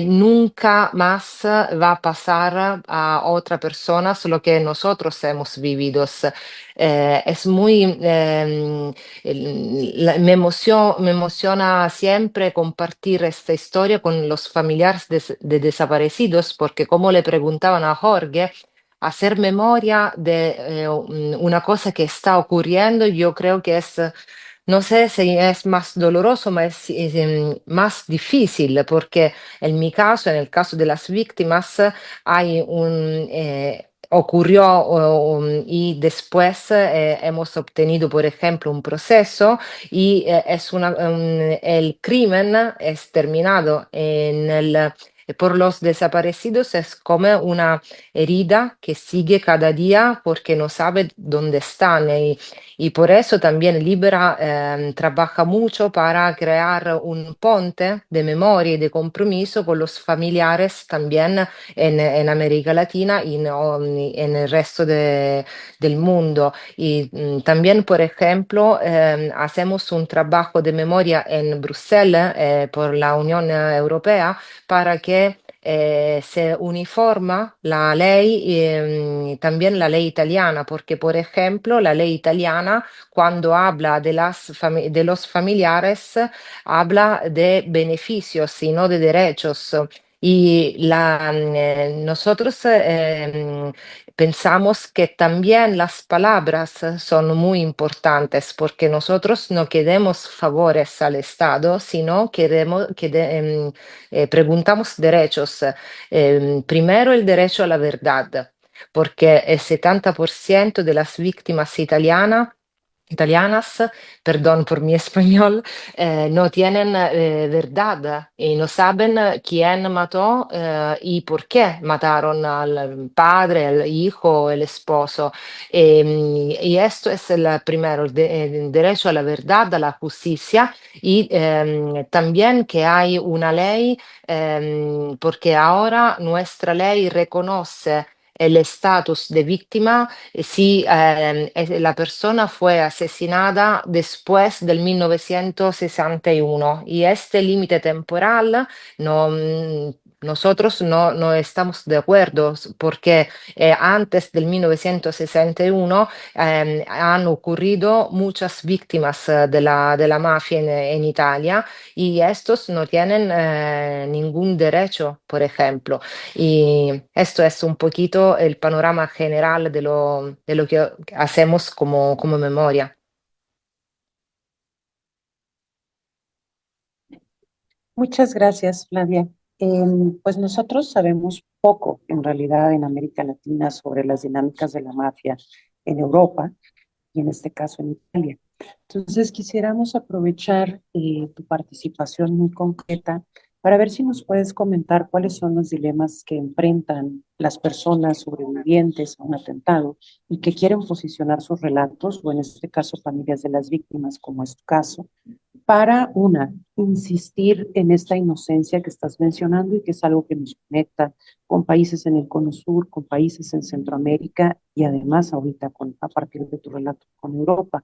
nunca más va a pasar a otra persona lo que nosotros hemos vivido. Es muy, me emociona siempre compartir esta historia con los familiares de desaparecidos, porque como le preguntaban a Jorge, hacer memoria de una cosa que está ocurriendo, yo creo que es, no sé si es más doloroso, es más difícil, porque en mi caso, en el caso de las víctimas, hay ocurrió y después hemos obtenido, por ejemplo, un proceso y el crimen es terminado por los desaparecidos, es como una herida que sigue cada día porque no sabe dónde están y por eso también Libera trabaja mucho para crear un puente de memoria y de compromiso con los familiares también en América Latina y en el resto del mundo. Y también, por ejemplo, hacemos un trabajo de memoria en Bruselas por la Unión Europea para que se uniforma la ley y también la ley italiana, porque por ejemplo la ley italiana cuando habla de los familiares habla de beneficios y no de derechos. Y nosotros pensamos que también las palabras son muy importantes porque nosotros no queremos favores al Estado, sino queremos preguntamos derechos. Primero el derecho a la verdad, porque el 70% de las víctimas italianas, perdón por mi español, no tienen verdad y no saben quién mató y por qué mataron al padre, al hijo, el esposo. Y esto es el primero, el derecho a la verdad, a la justicia y también que hay una ley, porque ahora nuestra ley reconoce el estatus de víctima si la persona fue asesinada después del 1961 y este límite temporal no, nosotros no estamos de acuerdo porque antes del 1961 han ocurrido muchas víctimas de la mafia en Italia y estos no tienen ningún derecho, por ejemplo. Y esto es un poquito el panorama general de lo que hacemos como memoria. Muchas gracias, Flavia. Pues nosotros sabemos poco, en realidad, en América Latina sobre las dinámicas de la mafia en Europa y en este caso en Italia. Entonces, quisiéramos aprovechar tu participación muy concreta para ver si nos puedes comentar cuáles son los dilemas que enfrentan las personas sobrevivientes a un atentado y que quieren posicionar sus relatos, o en este caso familias de las víctimas, como es tu caso, para insistir en esta inocencia que estás mencionando y que es algo que nos conecta con países en el Cono Sur, con países en Centroamérica y además ahorita a partir de tu relato con Europa.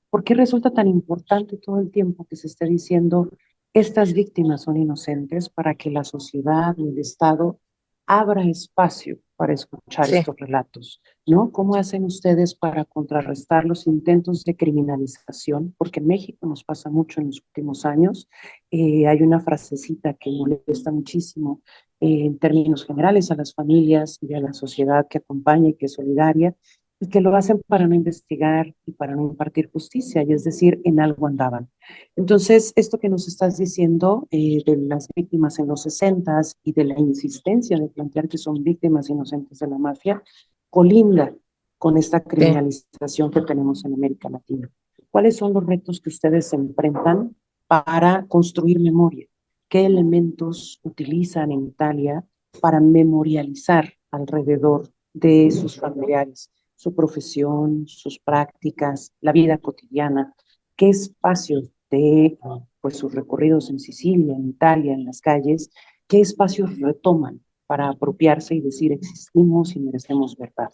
¿Por qué resulta tan importante todo el tiempo que se esté diciendo estas víctimas son inocentes para que la sociedad y el Estado abra espacio para escuchar Sì. estos relatos? ¿No? ¿Cómo hacen ustedes para contrarrestar los intentos de criminalización? Porque en México nos pasa mucho en los últimos años. Hay una frasecita que molesta muchísimo en términos generales a las familias y a la sociedad que acompaña y que es solidaria, y que lo hacen para no investigar y para no impartir justicia, y es decir, en algo andaban. Entonces, esto que nos estás diciendo de las víctimas en los 60 y de la insistencia de plantear que son víctimas inocentes de la mafia, colinda con esta Sì. criminalización que tenemos en América Latina. ¿Cuáles son los retos que ustedes se enfrentan para construir memoria? ¿Qué elementos utilizan en Italia para memorializar alrededor de sus familiares, su profesión, sus prácticas, la vida cotidiana? ¿Qué espacios de pues, sus recorridos en Sicilia, en Italia, en las calles, qué espacios retoman para apropiarse y decir existimos y merecemos verdad?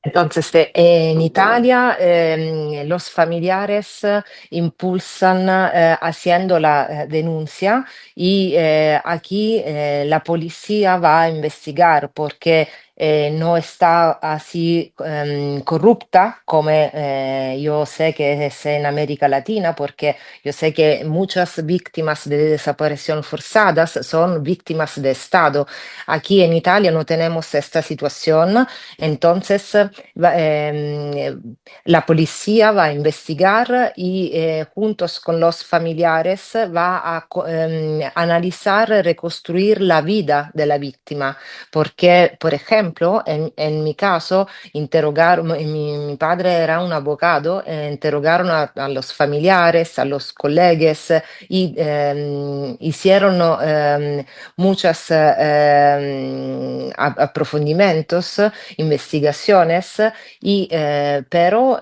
Entonces, en Italia los familiares impulsan haciendo la denuncia y aquí la policía va a investigar porque no está así corrupta como yo sé que es en América Latina, porque yo sé que muchas víctimas de desaparición forzadas son víctimas de Estado. Aquí en Italia no tenemos esta situación, entonces la policía va a investigar y juntos con los familiares va a analizar, reconstruir la vida de la víctima, porque, por ejemplo, en mi caso, interrogaron, mi padre era un abogado, interrogaron a los familiares, a los colegas y hicieron muchos aprofundimientos, investigaciones y pero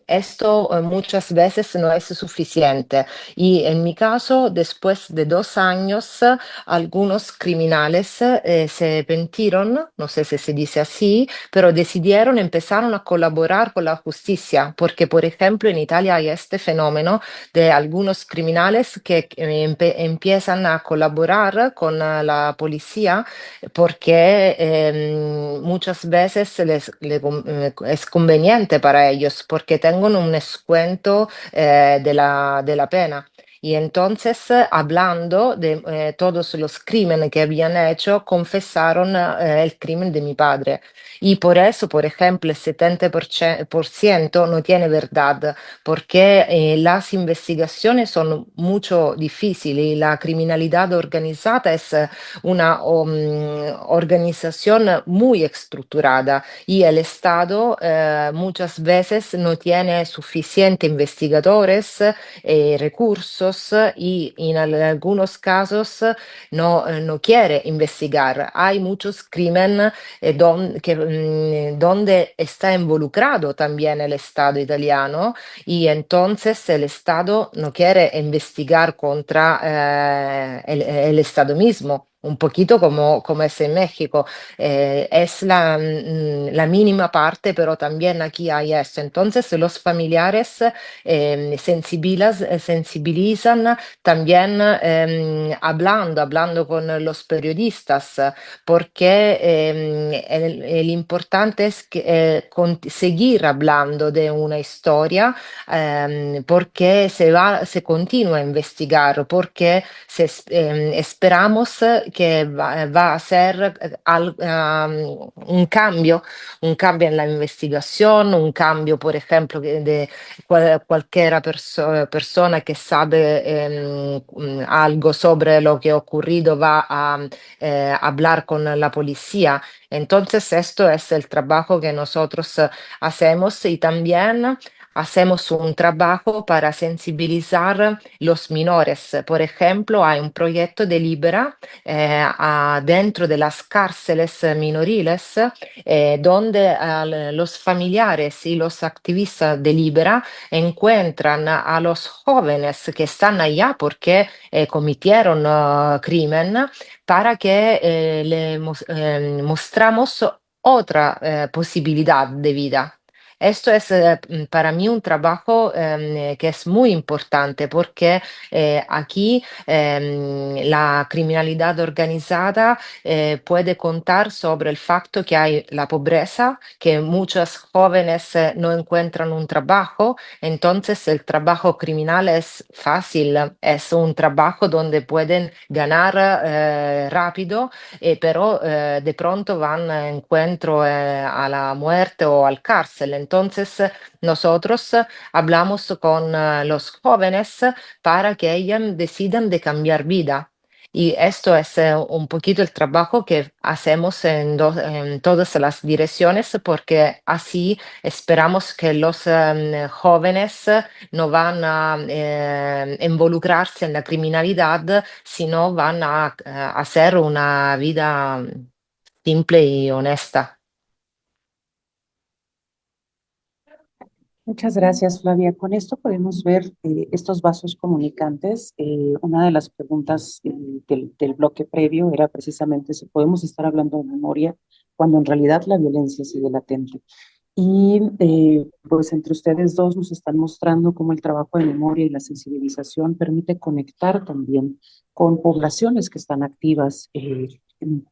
esto muchas veces no es suficiente y en mi caso después de 2 años algunos criminales se pentieron, no sé si se dice así, pero decidieron, empezaron a colaborar con la justicia, porque por ejemplo en Italia hay este fenómeno de algunos criminales que empiezan a colaborar con la policía porque muchas veces es conveniente para ellos porque tengan un descuento de la pena. Y entonces, hablando de todos los crímenes que habían hecho, confesaron el crimen de mi padre. Y por eso, por ejemplo, el 70% no tiene verdad, porque las investigaciones son mucho difíciles y la criminalidad organizada es una organización muy estructurada y el Estado muchas veces no tiene suficientes investigadores, recursos y en algunos casos no quiere investigar. Hay muchos crímenes donde está involucrado también el Estado italiano y entonces el Estado no quiere investigar contra el Estado mismo. Un poquito como es en México. Es la mínima parte, pero también aquí hay eso. Entonces los familiares sensibilizan también hablando con los periodistas, porque el importante es seguir hablando de una historia, porque se continúa a investigar, porque esperamos que va a ser un cambio en la investigación, un cambio, por ejemplo, de cualquier persona que sabe algo sobre lo que ha ocurrido va a hablar con la policía. Entonces, esto es el trabajo que nosotros hacemos y también hacemos un trabajo para sensibilizar los menores. Por ejemplo, hay un proyecto de Libera dentro de las cárceles minoriles, donde los familiares y los activistas de Libera encuentran a los jóvenes que están allá porque cometieron crimen para que mostramos otra posibilidad de vida. Esto es para mí un trabajo que es muy importante porque aquí la criminalidad organizada puede contar sobre el facto que hay la pobreza, que muchos jóvenes no encuentran un trabajo, entonces el trabajo criminal es fácil, es un trabajo donde pueden ganar rápido, pero de pronto van a encuentro a la muerte o al cárcel. Entonces nosotros hablamos con los jóvenes para que ellos decidan de cambiar vida. Y esto es un poquito el trabajo que hacemos en todas las direcciones, porque así esperamos que los jóvenes no van a involucrarse en la criminalidad, sino van a hacer una vida simple y honesta. Muchas gracias, Flavia. Con esto podemos ver estos vasos comunicantes. Una de las preguntas del bloque previo era precisamente si podemos estar hablando de memoria cuando en realidad la violencia sigue latente. Y pues entre ustedes dos nos están mostrando cómo el trabajo de memoria y la sensibilización permite conectar también con poblaciones que están activas,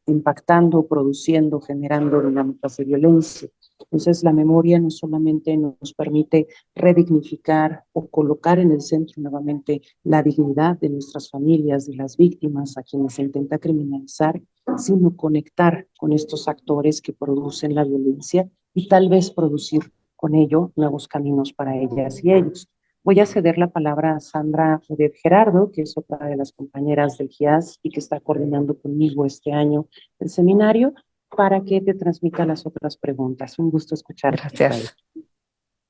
impactando, produciendo, generando dinámicas de violencia. Entonces, la memoria no solamente nos permite redignificar o colocar en el centro nuevamente la dignidad de nuestras familias, de las víctimas a quienes se intenta criminalizar, sino conectar con estos actores que producen la violencia y tal vez producir con ello nuevos caminos para ellas y ellos. Voy a ceder la palabra a Sandra Oded Gerardo, que es otra de las compañeras del GIAS y que está coordinando conmigo este año el seminario, para que te transmita las otras preguntas. Un gusto escucharte. Gracias.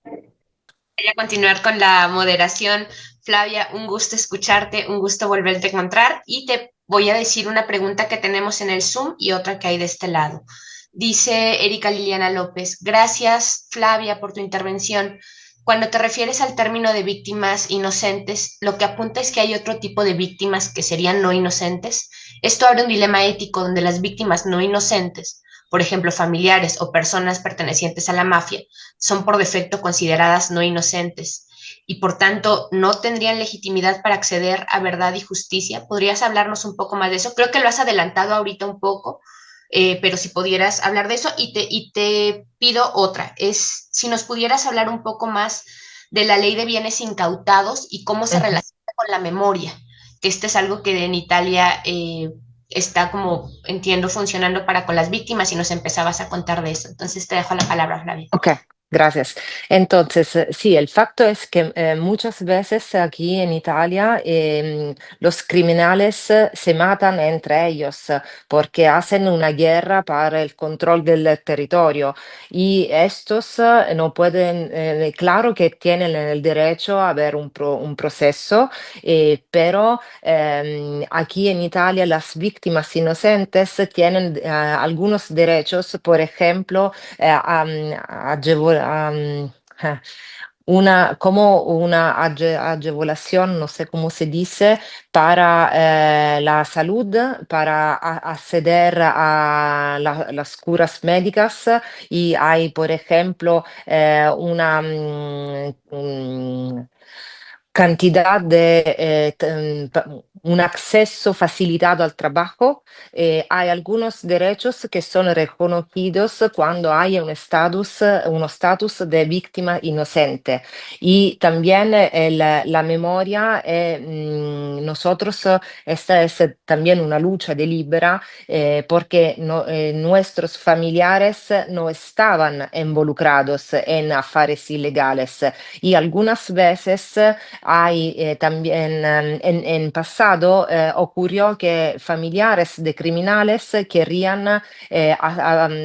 Voy a continuar con la moderación. Flavia, un gusto escucharte, un gusto volverte a encontrar y te voy a decir una pregunta que tenemos en el Zoom y otra que hay de este lado. Dice Erika Liliana López, gracias Flavia por tu intervención. Cuando te refieres al término de víctimas inocentes, lo que apunta es que hay otro tipo de víctimas que serían no inocentes. Esto abre un dilema ético donde las víctimas no inocentes, por ejemplo, familiares o personas pertenecientes a la mafia, son por defecto consideradas no inocentes y por tanto no tendrían legitimidad para acceder a verdad y justicia. ¿Podrías hablarnos un poco más de eso? Creo que lo has adelantado ahorita un poco, pero si pudieras hablar de eso y te pido otra, es si nos pudieras hablar un poco más de la ley de bienes incautados y cómo se relaciona con la memoria, que este es algo que en Italia está como, entiendo, funcionando para con las víctimas y nos empezabas a contar de eso. Entonces te dejo la palabra, Flavia. Ok, gracias. Entonces, sí, el facto es que muchas veces aquí en Italia los criminales se matan entre ellos porque hacen una guerra para el control del territorio y estos no pueden, claro que tienen el derecho a ver un proceso, pero aquí en Italia las víctimas inocentes tienen algunos derechos, por ejemplo, como una agevolación, no sé cómo se dice, para la salud, para acceder a las curas médicas y hay, por ejemplo, cantidad de un acceso facilitado al trabajo. Hay algunos derechos que son reconocidos cuando hay un estatus de víctima inocente. Y también la memoria, nosotros, esta es también una lucha deliberada porque nuestros familiares no estaban involucrados en afares ilegales y algunas veces también en pasado ocurrió que familiares de criminales querían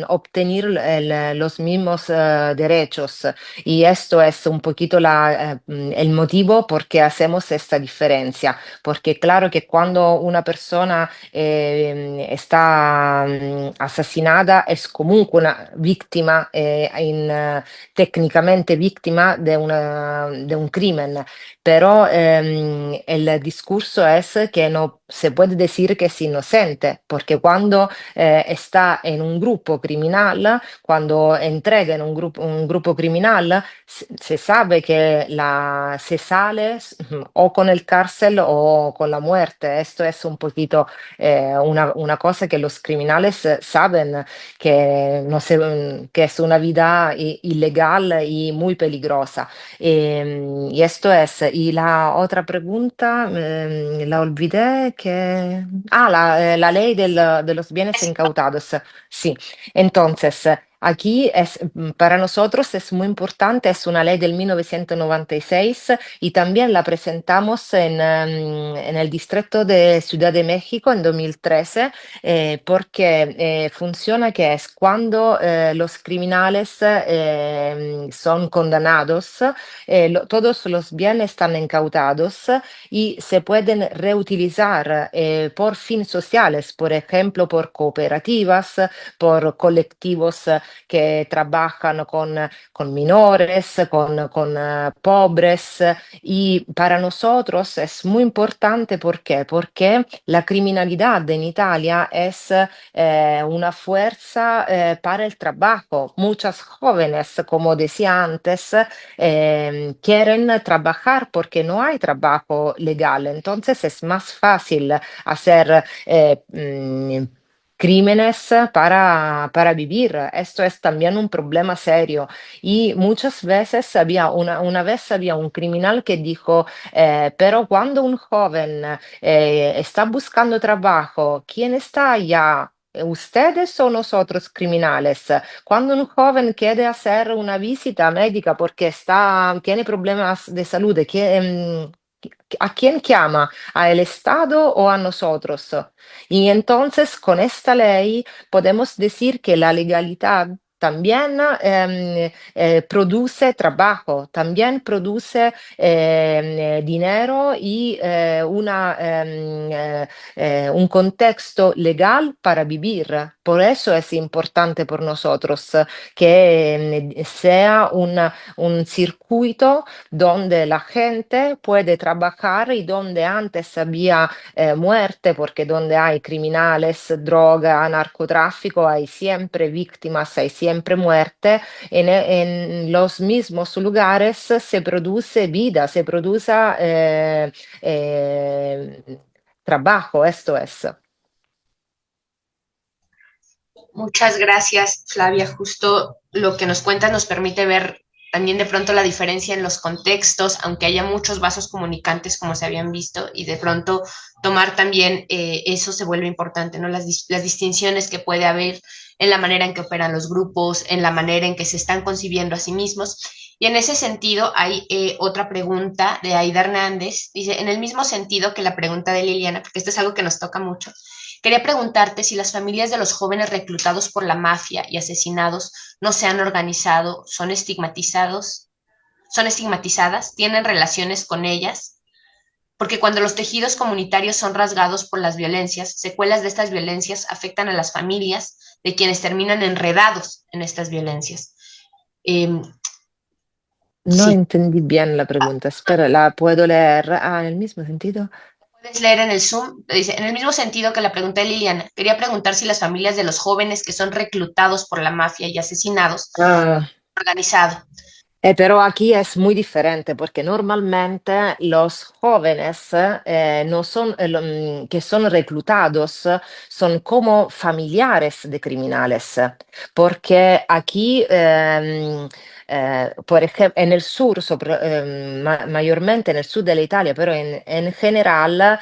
obtener los mismos derechos. Y esto es un poquito el motivo por qué hacemos esta diferencia. Porque claro que cuando una persona está asesinada es comunque una víctima, técnicamente víctima de un crimen, pero el discurso es que no se puede decir que es inocente, porque cuando está en un grupo criminal, cuando entrega en un grupo criminal, se sabe que se sale o con el cárcel o con la muerte. Esto es un poquito una cosa que los criminales saben que, no que es una vida ilegal y muy peligrosa. Y esto es. Y la otra pregunta, la olvidé que... Ah, la ley de los bienes incautados. Sí, entonces... Aquí para nosotros es muy importante, es una ley del 1996 y también la presentamos en el distrito de Ciudad de México en 2013 porque funciona que es cuando los criminales son condenados, todos los bienes están incautados y se pueden reutilizar por fines sociales, por ejemplo, por cooperativas, por colectivos que trabajan con menores, con pobres. Y para nosotros es muy importante, ¿por qué? Porque la criminalidad en Italia es una fuerza para el trabajo. Muchas jóvenes, como decía antes, quieren trabajar porque no hay trabajo legal. Entonces es más fácil hacer crímenes para vivir. Esto es también un problema serio. Y muchas veces una vez había un criminal que dijo, pero cuando un joven está buscando trabajo, ¿quién está allá? ¿Ustedes o nosotros criminales? Cuando un joven quiere hacer una visita médica porque tiene problemas de salud, ¿a quién llama? ¿Al Estado o a nosotros? Y entonces con esta ley podemos decir que la legalidad también produce trabajo, también produce dinero y un contexto legal para vivir. Por eso es importante por nosotros que sea un circuito donde la gente puede trabajar y donde antes había muerte, porque donde hay criminales, droga, narcotráfico, hay siempre víctimas, hay siempre muerte. En los mismos lugares se produce vida, se produce trabajo, esto es. Muchas gracias, Flavia. Justo lo que nos cuentas nos permite ver también de pronto la diferencia en los contextos, aunque haya muchos vasos comunicantes como se habían visto, y de pronto tomar también eso se vuelve importante, ¿no? Las distinciones que puede haber en la manera en que operan los grupos, en la manera en que se están concibiendo a sí mismos. Y en ese sentido hay otra pregunta de Aida Hernández, dice, en el mismo sentido que la pregunta de Liliana, porque esto es algo que nos toca mucho. Quería preguntarte si las familias de los jóvenes reclutados por la mafia y asesinados no se han organizado, son estigmatizadas, tienen relaciones con ellas, porque cuando los tejidos comunitarios son rasgados por las violencias, secuelas de estas violencias afectan a las familias de quienes terminan enredados en estas violencias. No Sí, entendí bien la pregunta. Espera, ¿la puedo leer? Ah, en el mismo sentido. puedes leer en el Zoom, dice, en el mismo sentido que la pregunta de Liliana, quería preguntar si las familias de los jóvenes que son reclutados por la mafia y asesinados Ah, organizado. pero aquí es muy diferente porque normalmente los jóvenes no son, que son reclutados son como familiares de criminales, porque aquí, por ejemplo, en el sur, mayormente en el sur de la Italia, pero en general,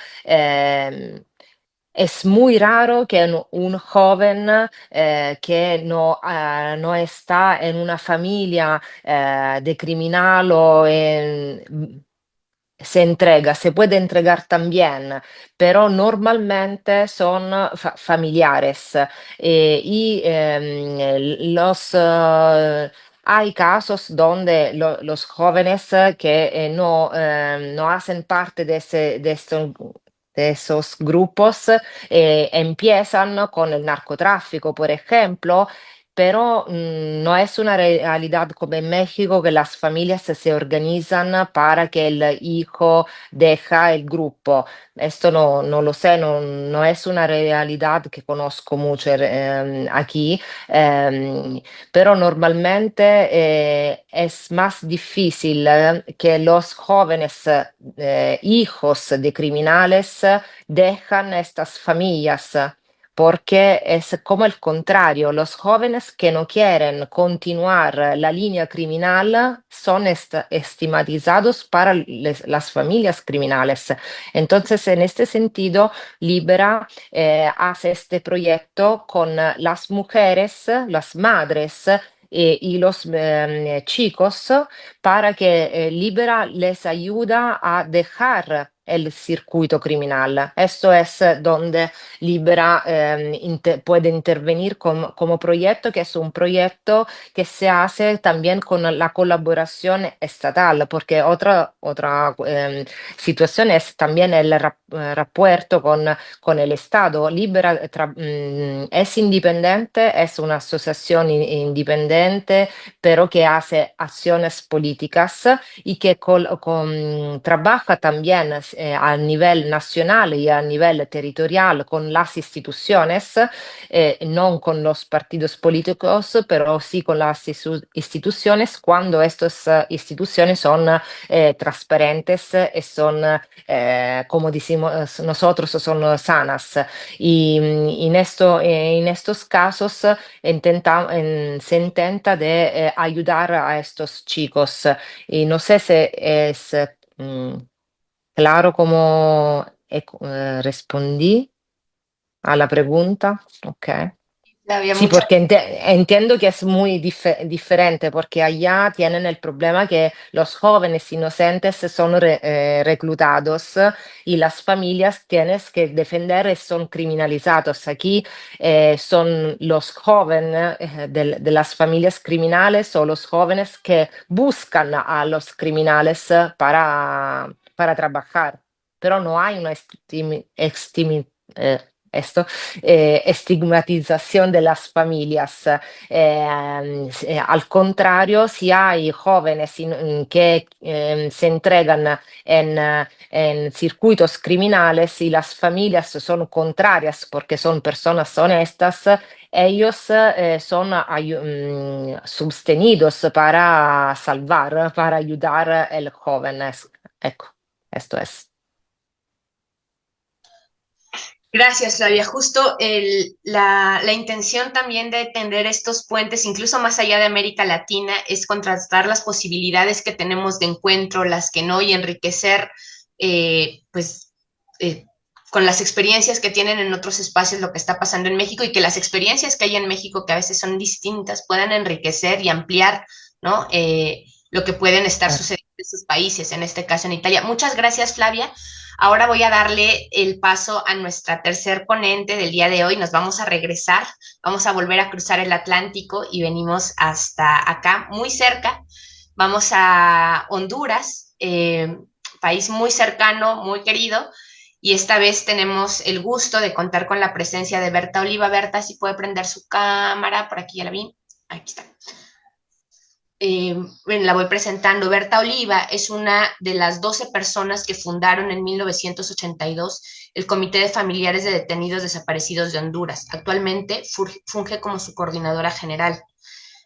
es muy raro que un joven que no está en una familia de criminal se entrega, se puede entregar también, pero normalmente son familiares. Hay casos donde los jóvenes que no hacen parte de esos grupos empiezan con el narcotráfico, por ejemplo, pero no es una realidad como en México que las familias se organizan para que el hijo deja el grupo. Esto no lo sé, no es una realidad que conozco mucho aquí, em, pero normalmente es más difícil que los jóvenes hijos de criminales dejan estas familias. Porque es como el contrario, los jóvenes que no quieren continuar la línea criminal son estigmatizados para las familias criminales. Entonces, en este sentido, Libera hace este proyecto con las mujeres, las madres y los chicos para que Libera les ayuda a dejar el circuito criminal. Esto es donde Libera puede intervenir como proyecto, que es un proyecto que se hace también con la colaboración estatal, porque otra situación es también el rapporto con el Estado. Libera es independiente, es una asociación independiente, pero que hace acciones políticas y que trabaja también a nivel nacional y a nivel territorial con las instituciones, no con los partidos políticos, pero sí con las instituciones cuando estas instituciones son transparentes y son, como decimos nosotros, son sanas. Y en estos casos se intenta de ayudar a estos chicos. Y no sé si es mm, claro cómo respondí a la pregunta. Ok. Flavia, Sí, muchas porque entiendo que es muy diferente, porque allá tienen el problema que los jóvenes inocentes son reclutados y las familias tienes que defender y son criminalizados. Aquí son los jóvenes de las familias criminales o los jóvenes que buscan a los criminales para trabajar, pero no hay una esto estigmatización de las familias. Al contrario, si hay jóvenes que se entregan en circuitos criminales y las familias son contrarias porque son personas honestas, ellos son sostenidos para salvar, para ayudar al joven. Ecco, esto es. gracias, Flavia. Justo la intención también de tender estos puentes, incluso más allá de América Latina, es contrastar las posibilidades que tenemos de encuentro, las que no, y enriquecer, pues, con las experiencias que tienen en otros espacios lo que está pasando en México y que las experiencias que hay en México, que a veces son distintas, puedan enriquecer y ampliar, ¿no? Lo que pueden estar sucediendo en sus países, en este caso en Italia. Muchas gracias, Flavia. Ahora voy a darle el paso a nuestra tercer ponente del día de hoy. Nos vamos a regresar, vamos a volver a cruzar el Atlántico y venimos hasta acá, muy cerca. Vamos a Honduras, país muy cercano, muy querido. Y esta vez tenemos el gusto de contar con la presencia de Berta Oliva. Berta, si puede prender su cámara, por aquí ya la vi. Aquí está. La voy presentando. Berta Oliva es una de las 12 personas que fundaron en 1982 el Comité de Familiares de Detenidos Desaparecidos de Honduras. Actualmente funge como su coordinadora general.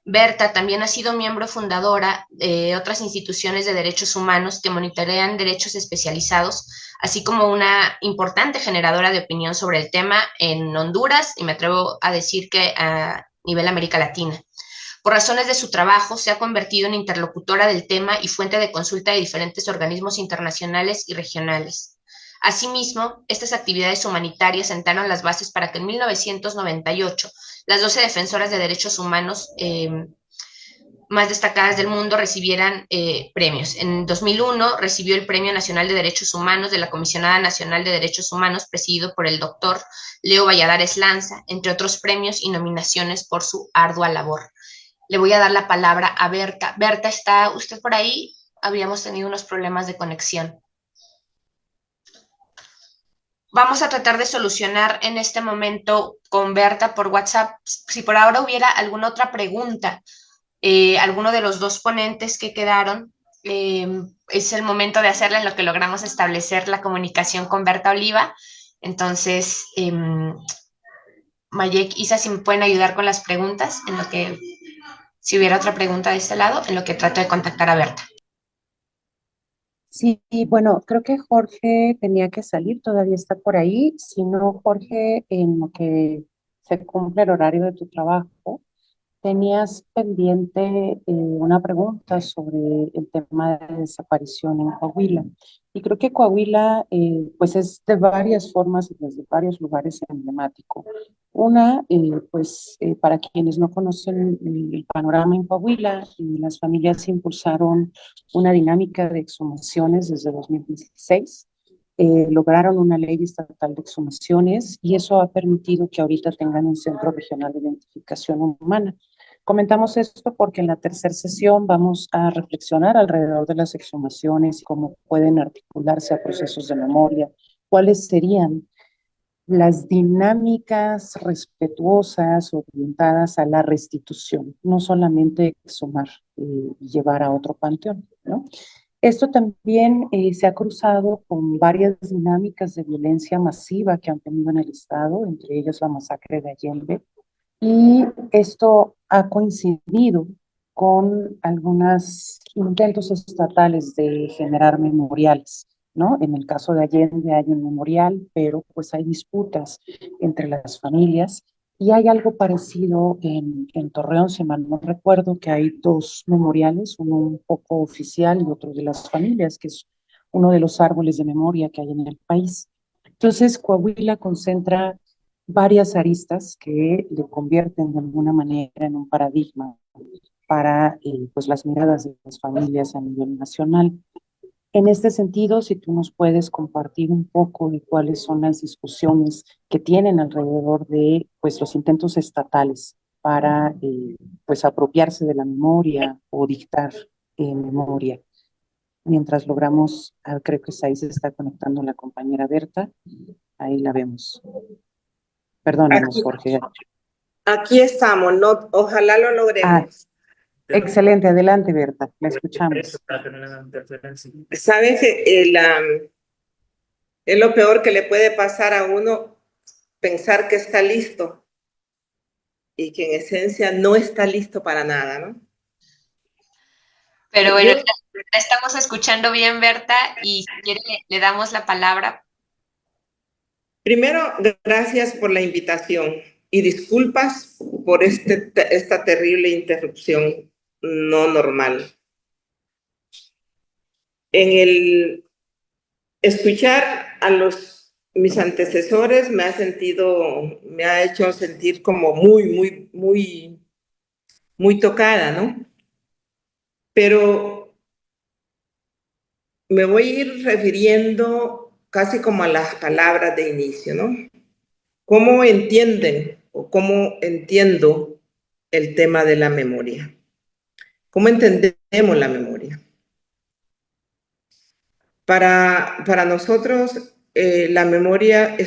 Berta también ha sido miembro fundadora de otras instituciones de derechos humanos que monitorean derechos especializados, así como una importante generadora de opinión sobre el tema en Honduras y me atrevo a decir que a nivel América Latina. Por razones de su trabajo, se ha convertido en interlocutora del tema y fuente de consulta de diferentes organismos internacionales y regionales. Asimismo, estas actividades humanitarias sentaron las bases para que en 1998 las 12 defensoras de derechos humanos más destacadas del mundo recibieran premios. En 2001 recibió el Premio Nacional de Derechos Humanos de la Comisionada Nacional de Derechos Humanos, presidido por el doctor Leo Valladares Lanza, entre otros premios y nominaciones por su ardua labor. Le voy a dar la palabra a Berta. Berta, ¿está usted por ahí? Habíamos tenido unos problemas de conexión. Vamos a tratar de solucionar en este momento con Berta por WhatsApp. Si por ahora hubiera alguna otra pregunta, alguno de los dos ponentes que quedaron, es el momento de hacerla en lo que logramos establecer la comunicación con Berta Oliva. Entonces, Mayek, Isa, si me pueden ayudar con las preguntas, en lo que, si hubiera otra pregunta de este lado, en lo que trato de contactar a Berta. Sí, bueno, creo que Jorge tenía que salir, todavía está por ahí. Si no, Jorge, en lo que se cumple el horario de tu trabajo, tenías pendiente una pregunta sobre el tema de desaparición en Coahuila. Y creo que Coahuila, pues es de varias formas y desde varios lugares emblemático. Una, para quienes no conocen el panorama en Coahuila, las familias impulsaron una dinámica de exhumaciones desde 2016. Lograron una ley estatal de exhumaciones y eso ha permitido que ahorita tengan un centro regional de identificación humana. Comentamos esto porque en la tercera sesión vamos a reflexionar alrededor de las exhumaciones y cómo pueden articularse a procesos de memoria, cuáles serían las dinámicas respetuosas orientadas a la restitución, no solamente exhumar y llevar a otro panteón, ¿no? Esto también se ha cruzado con varias dinámicas de violencia masiva que han tenido en el Estado, entre ellas la masacre de Allende, y esto ha coincidido con algunos intentos estatales de generar memoriales, ¿no? En el caso de Allende hay un memorial, pero pues hay disputas entre las familias y hay algo parecido en Torreón, si mal no recuerdo, que hay dos memoriales, uno un poco oficial y otro de las familias, que es uno de los árboles de memoria que hay en el país. Entonces, Coahuila concentra varias aristas que le convierten de alguna manera en un paradigma para pues las miradas de las familias a nivel nacional. En este sentido, si tú nos puedes compartir un poco de cuáles son las discusiones que tienen alrededor de pues, los intentos estatales para pues, apropiarse de la memoria o dictar memoria. Mientras logramos, creo que ahí se está conectando la compañera Berta, ahí la vemos. Perdónanos, Jorge. Aquí estamos, no, ojalá lo logremos. Excelente, adelante, Berta, la escuchamos. Sabes, es lo peor que le puede pasar a uno, pensar que está listo y que en esencia no está listo para nada, ¿no? Pero bueno, la estamos escuchando bien, Berta, y si quiere le damos la palabra. Primero, gracias por la invitación y disculpas por esta terrible interrupción no normal. En el escuchar a mis antecesores me ha hecho sentir como muy tocada, ¿no? Pero me voy a ir refiriendo casi como a las palabras de inicio, ¿no? ¿Cómo entienden o cómo entiendo el tema de la memoria? ¿Cómo entendemos la memoria? Para nosotros, la memoria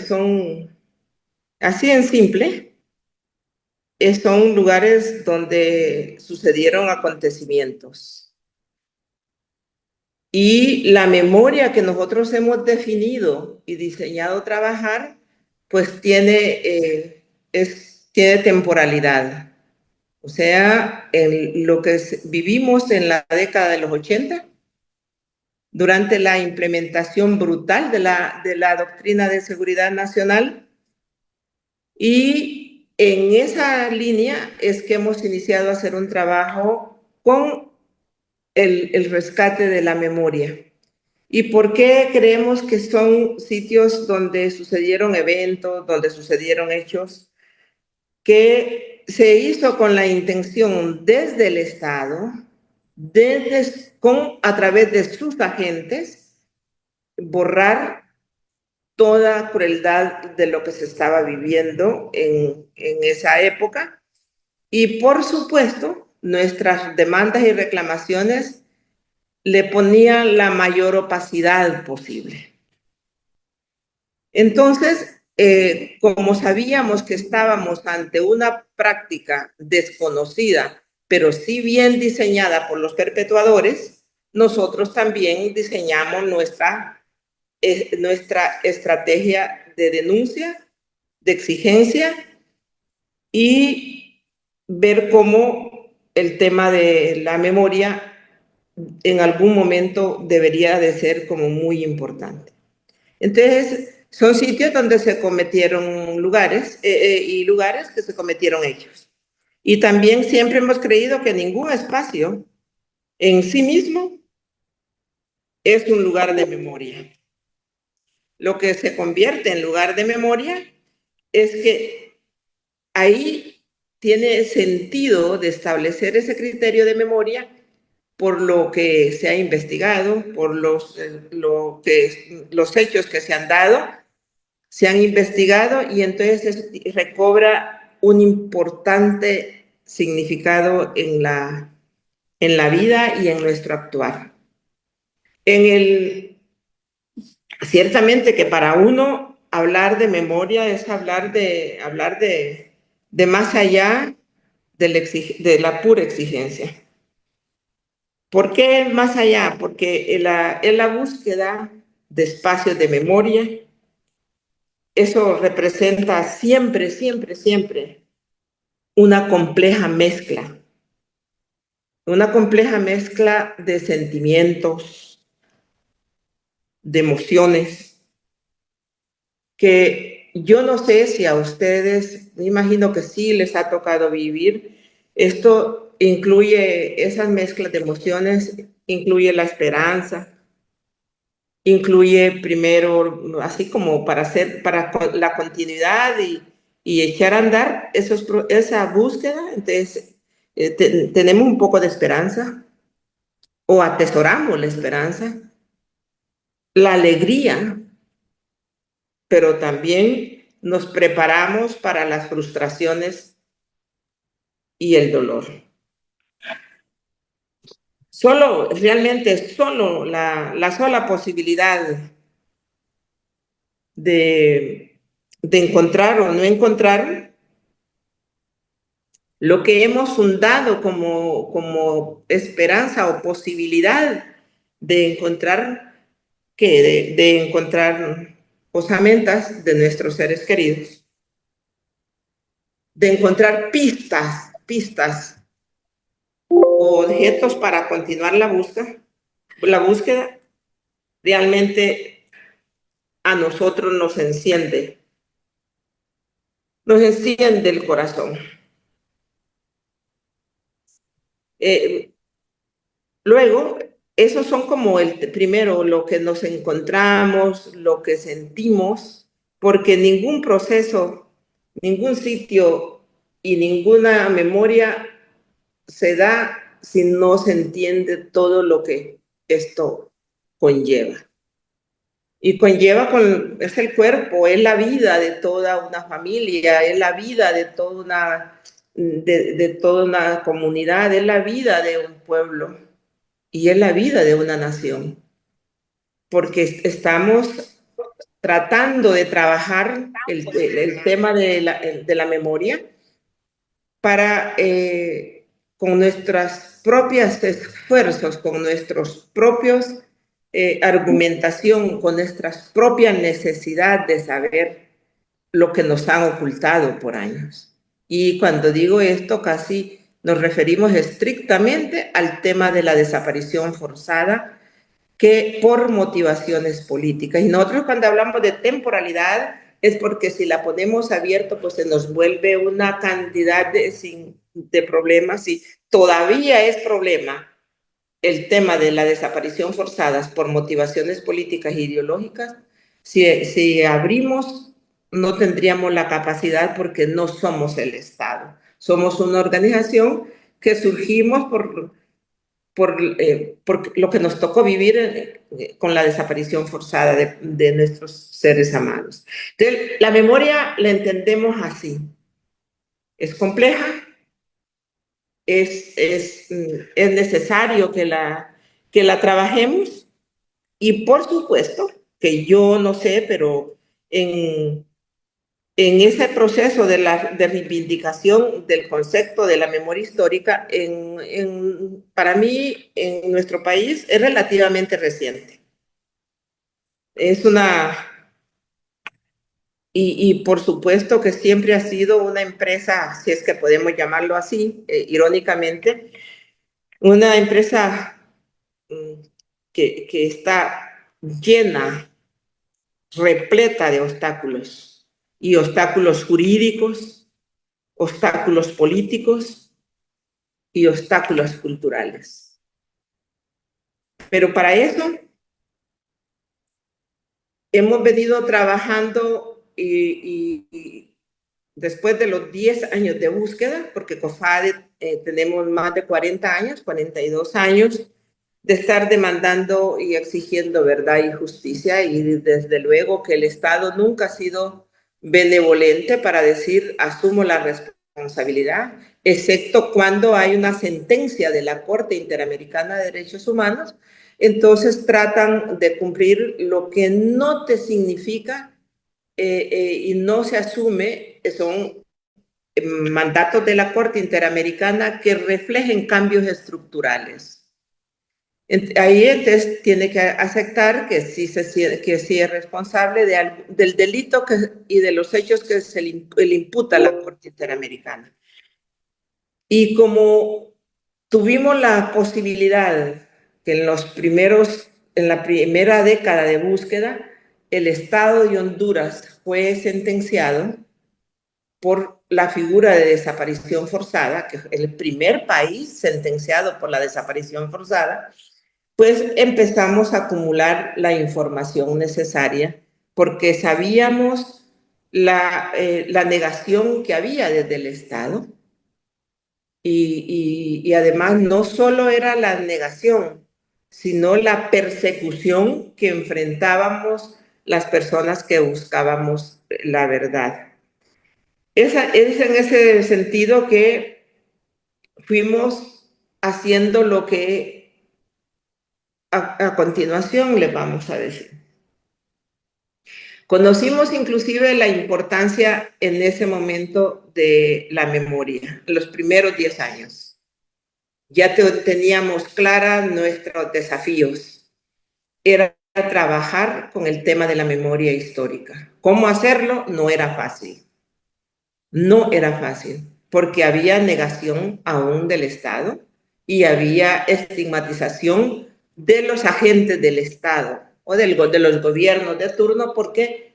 así en simple, son lugares donde sucedieron acontecimientos. Y la memoria que nosotros hemos definido y diseñado trabajar, pues tiene temporalidad. O sea, en lo que vivimos en la década de los 80, durante la implementación brutal de la doctrina de seguridad nacional, y en esa línea es que hemos iniciado a hacer un trabajo con el rescate de la memoria. ¿Y por qué creemos que son sitios donde sucedieron eventos, donde sucedieron hechos que se hizo con la intención desde el Estado, a través de sus agentes, borrar toda crueldad de lo que se estaba viviendo en esa época. Y por supuesto, nuestras demandas y reclamaciones le ponían la mayor opacidad posible. Entonces, como sabíamos que estábamos ante una práctica desconocida, pero sí bien diseñada por los perpetuadores, nosotros también diseñamos nuestra estrategia de denuncia, de exigencia y ver cómo el tema de la memoria en algún momento debería de ser como muy importante. Entonces, son sitios donde se cometieron lugares y lugares que se cometieron hechos. Y también siempre hemos creído que ningún espacio en sí mismo es un lugar de memoria. Lo que se convierte en lugar de memoria es que ahí tiene sentido de establecer ese criterio de memoria por lo que se ha investigado, por los hechos que se han dado, se han investigado y entonces recobra un importante significado en la vida y en nuestro actuar. Ciertamente que para uno hablar de memoria es hablar de más allá de la pura exigencia. ¿Por qué más allá? Porque en la búsqueda de espacios de memoria, eso representa siempre, siempre, siempre una compleja mezcla de sentimientos, de emociones, que yo no sé si a ustedes, me imagino que sí les ha tocado vivir. Esto incluye esas mezclas de emociones, incluye la esperanza, incluye primero, así como para la continuidad y echar a andar esa búsqueda. Entonces, tenemos un poco de esperanza o atesoramos la esperanza, la alegría, pero también nos preparamos para las frustraciones y el dolor. Realmente solo la sola posibilidad de encontrar o no encontrar lo que hemos fundado como esperanza o posibilidad de encontrar de encontrar osamentas de nuestros seres queridos, de encontrar pistas o objetos para continuar la búsqueda, realmente a nosotros nos enciende el corazón. Luego, esos son como primero lo que nos encontramos, lo que sentimos, porque ningún proceso, ningún sitio y ninguna memoria se da si no se entiende todo lo que esto conlleva. Y es el cuerpo, es la vida de toda una familia, es la vida de toda una comunidad, es la vida de un pueblo y es la vida de una nación. Porque estamos tratando de trabajar el tema de la memoria para, con nuestros propios esfuerzos, con nuestros propios argumentación, con nuestra propia necesidad de saber lo que nos han ocultado por años. Y cuando digo esto, casi nos referimos estrictamente al tema de la desaparición forzada, que por motivaciones políticas. Y nosotros cuando hablamos de temporalidad es porque si la ponemos abierto, pues se nos vuelve una cantidad de problemas y todavía es problema el tema de la desaparición forzada por motivaciones políticas e ideológicas. Si abrimos, no tendríamos la capacidad porque no somos el Estado. Somos una organización que surgimos por lo que nos tocó vivir con la desaparición forzada de nuestros seres amados. Entonces, la memoria la entendemos así. Es compleja, es necesario que la trabajemos, y por supuesto que yo no sé, pero en ese proceso de reivindicación del concepto de la memoria histórica, para mí, en nuestro país, es relativamente reciente. Y por supuesto que siempre ha sido una empresa, si es que podemos llamarlo así, irónicamente, una empresa que está llena, repleta de obstáculos, y obstáculos jurídicos, obstáculos políticos y obstáculos culturales. Pero para eso hemos venido trabajando y después de los 10 años de búsqueda, porque COFADE tenemos más de 40 años, 42 años, de estar demandando y exigiendo verdad y justicia, y desde luego que el Estado nunca ha sido benevolente para decir asumo la responsabilidad, excepto cuando hay una sentencia de la Corte Interamericana de Derechos Humanos. Entonces tratan de cumplir lo que no te significa y no se asume, son mandatos de la Corte Interamericana que reflejen cambios estructurales. Ahí entonces tiene que aceptar que sí es responsable del delito y de los hechos que se le imputa a la Corte Interamericana. Y como tuvimos la posibilidad que en la primera década de búsqueda, el Estado de Honduras fue sentenciado por la figura de desaparición forzada, que es el primer país sentenciado por la desaparición forzada, pues empezamos a acumular la información necesaria, porque sabíamos la negación que había desde el Estado, y además no solo era la negación, sino la persecución que enfrentábamos las personas que buscábamos la verdad. Es en ese sentido que fuimos haciendo lo que a continuación les vamos a decir. Conocimos inclusive la importancia en ese momento de la memoria, en los primeros 10 años. Ya teníamos claras nuestros desafíos. Era trabajar con el tema de la memoria histórica. ¿Cómo hacerlo? No era fácil. No era fácil, porque había negación aún del Estado y había estigmatización de los agentes del Estado o de los gobiernos de turno, porque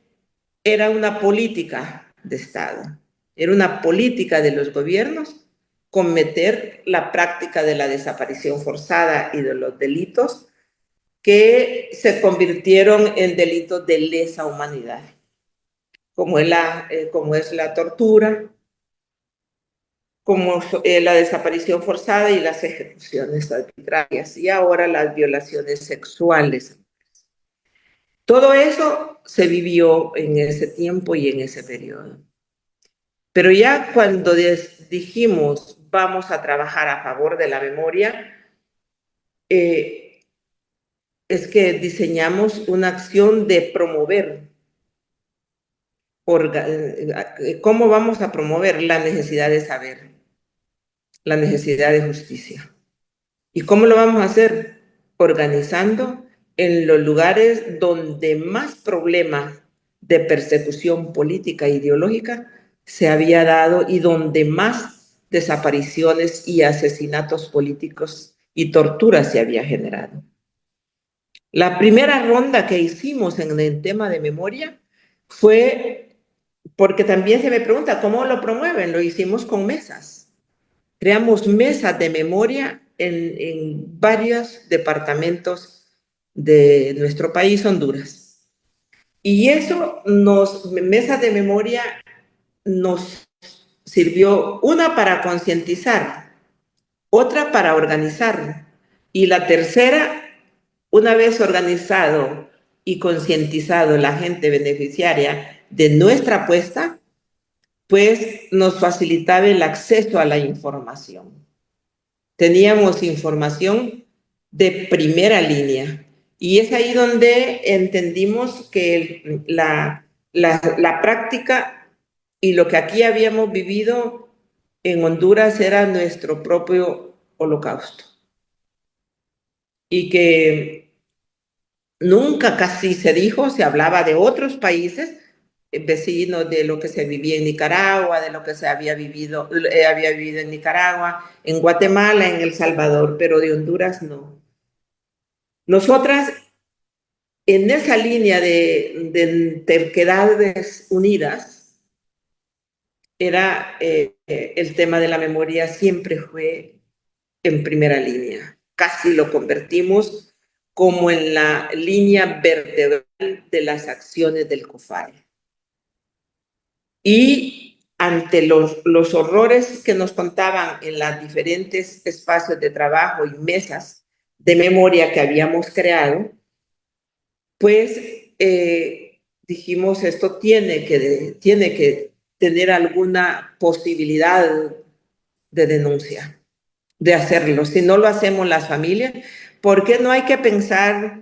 era una política de Estado, era una política de los gobiernos cometer la práctica de la desaparición forzada y de los delitos que se convirtieron en delitos de lesa humanidad, como es la tortura, como la desaparición forzada y las ejecuciones arbitrarias, y ahora las violaciones sexuales. Todo eso se vivió en ese tiempo y en ese periodo. Pero ya cuando dijimos vamos a trabajar a favor de la memoria, es que diseñamos una acción de promover. ¿Cómo vamos a promover la necesidad de saber, la necesidad de justicia? ¿Y cómo lo vamos a hacer? Organizando en los lugares donde más problemas de persecución política e ideológica se había dado y donde más desapariciones y asesinatos políticos y torturas se había generado. La primera ronda que hicimos en el tema de memoria fue, porque también se me pregunta, ¿cómo lo promueven? Lo hicimos con mesas. Creamos mesas de memoria en varios departamentos de nuestro país, Honduras. Y mesas de memoria nos sirvió una para concientizar, otra para organizar, y la tercera, una vez organizado y concientizado la gente beneficiaria de nuestra apuesta, pues nos facilitaba el acceso a la información. Teníamos información de primera línea. Y es ahí donde entendimos que la práctica y lo que aquí habíamos vivido en Honduras era nuestro propio holocausto. Y que nunca casi se dijo, se hablaba de otros países vecinos, de lo que se vivía en Nicaragua, de lo que se había vivido en Nicaragua, en Guatemala, en El Salvador, pero de Honduras no. Nosotras, en esa línea de terquedades unidas, era el tema de la memoria siempre fue en primera línea. Casi lo convertimos como en la línea vertebral de las acciones del COFARE. Y ante los horrores que nos contaban en los diferentes espacios de trabajo y mesas de memoria que habíamos creado, pues dijimos, esto tiene que tener alguna posibilidad de denuncia, de hacerlo. Si no lo hacemos las familias, ¿por qué no hay que pensar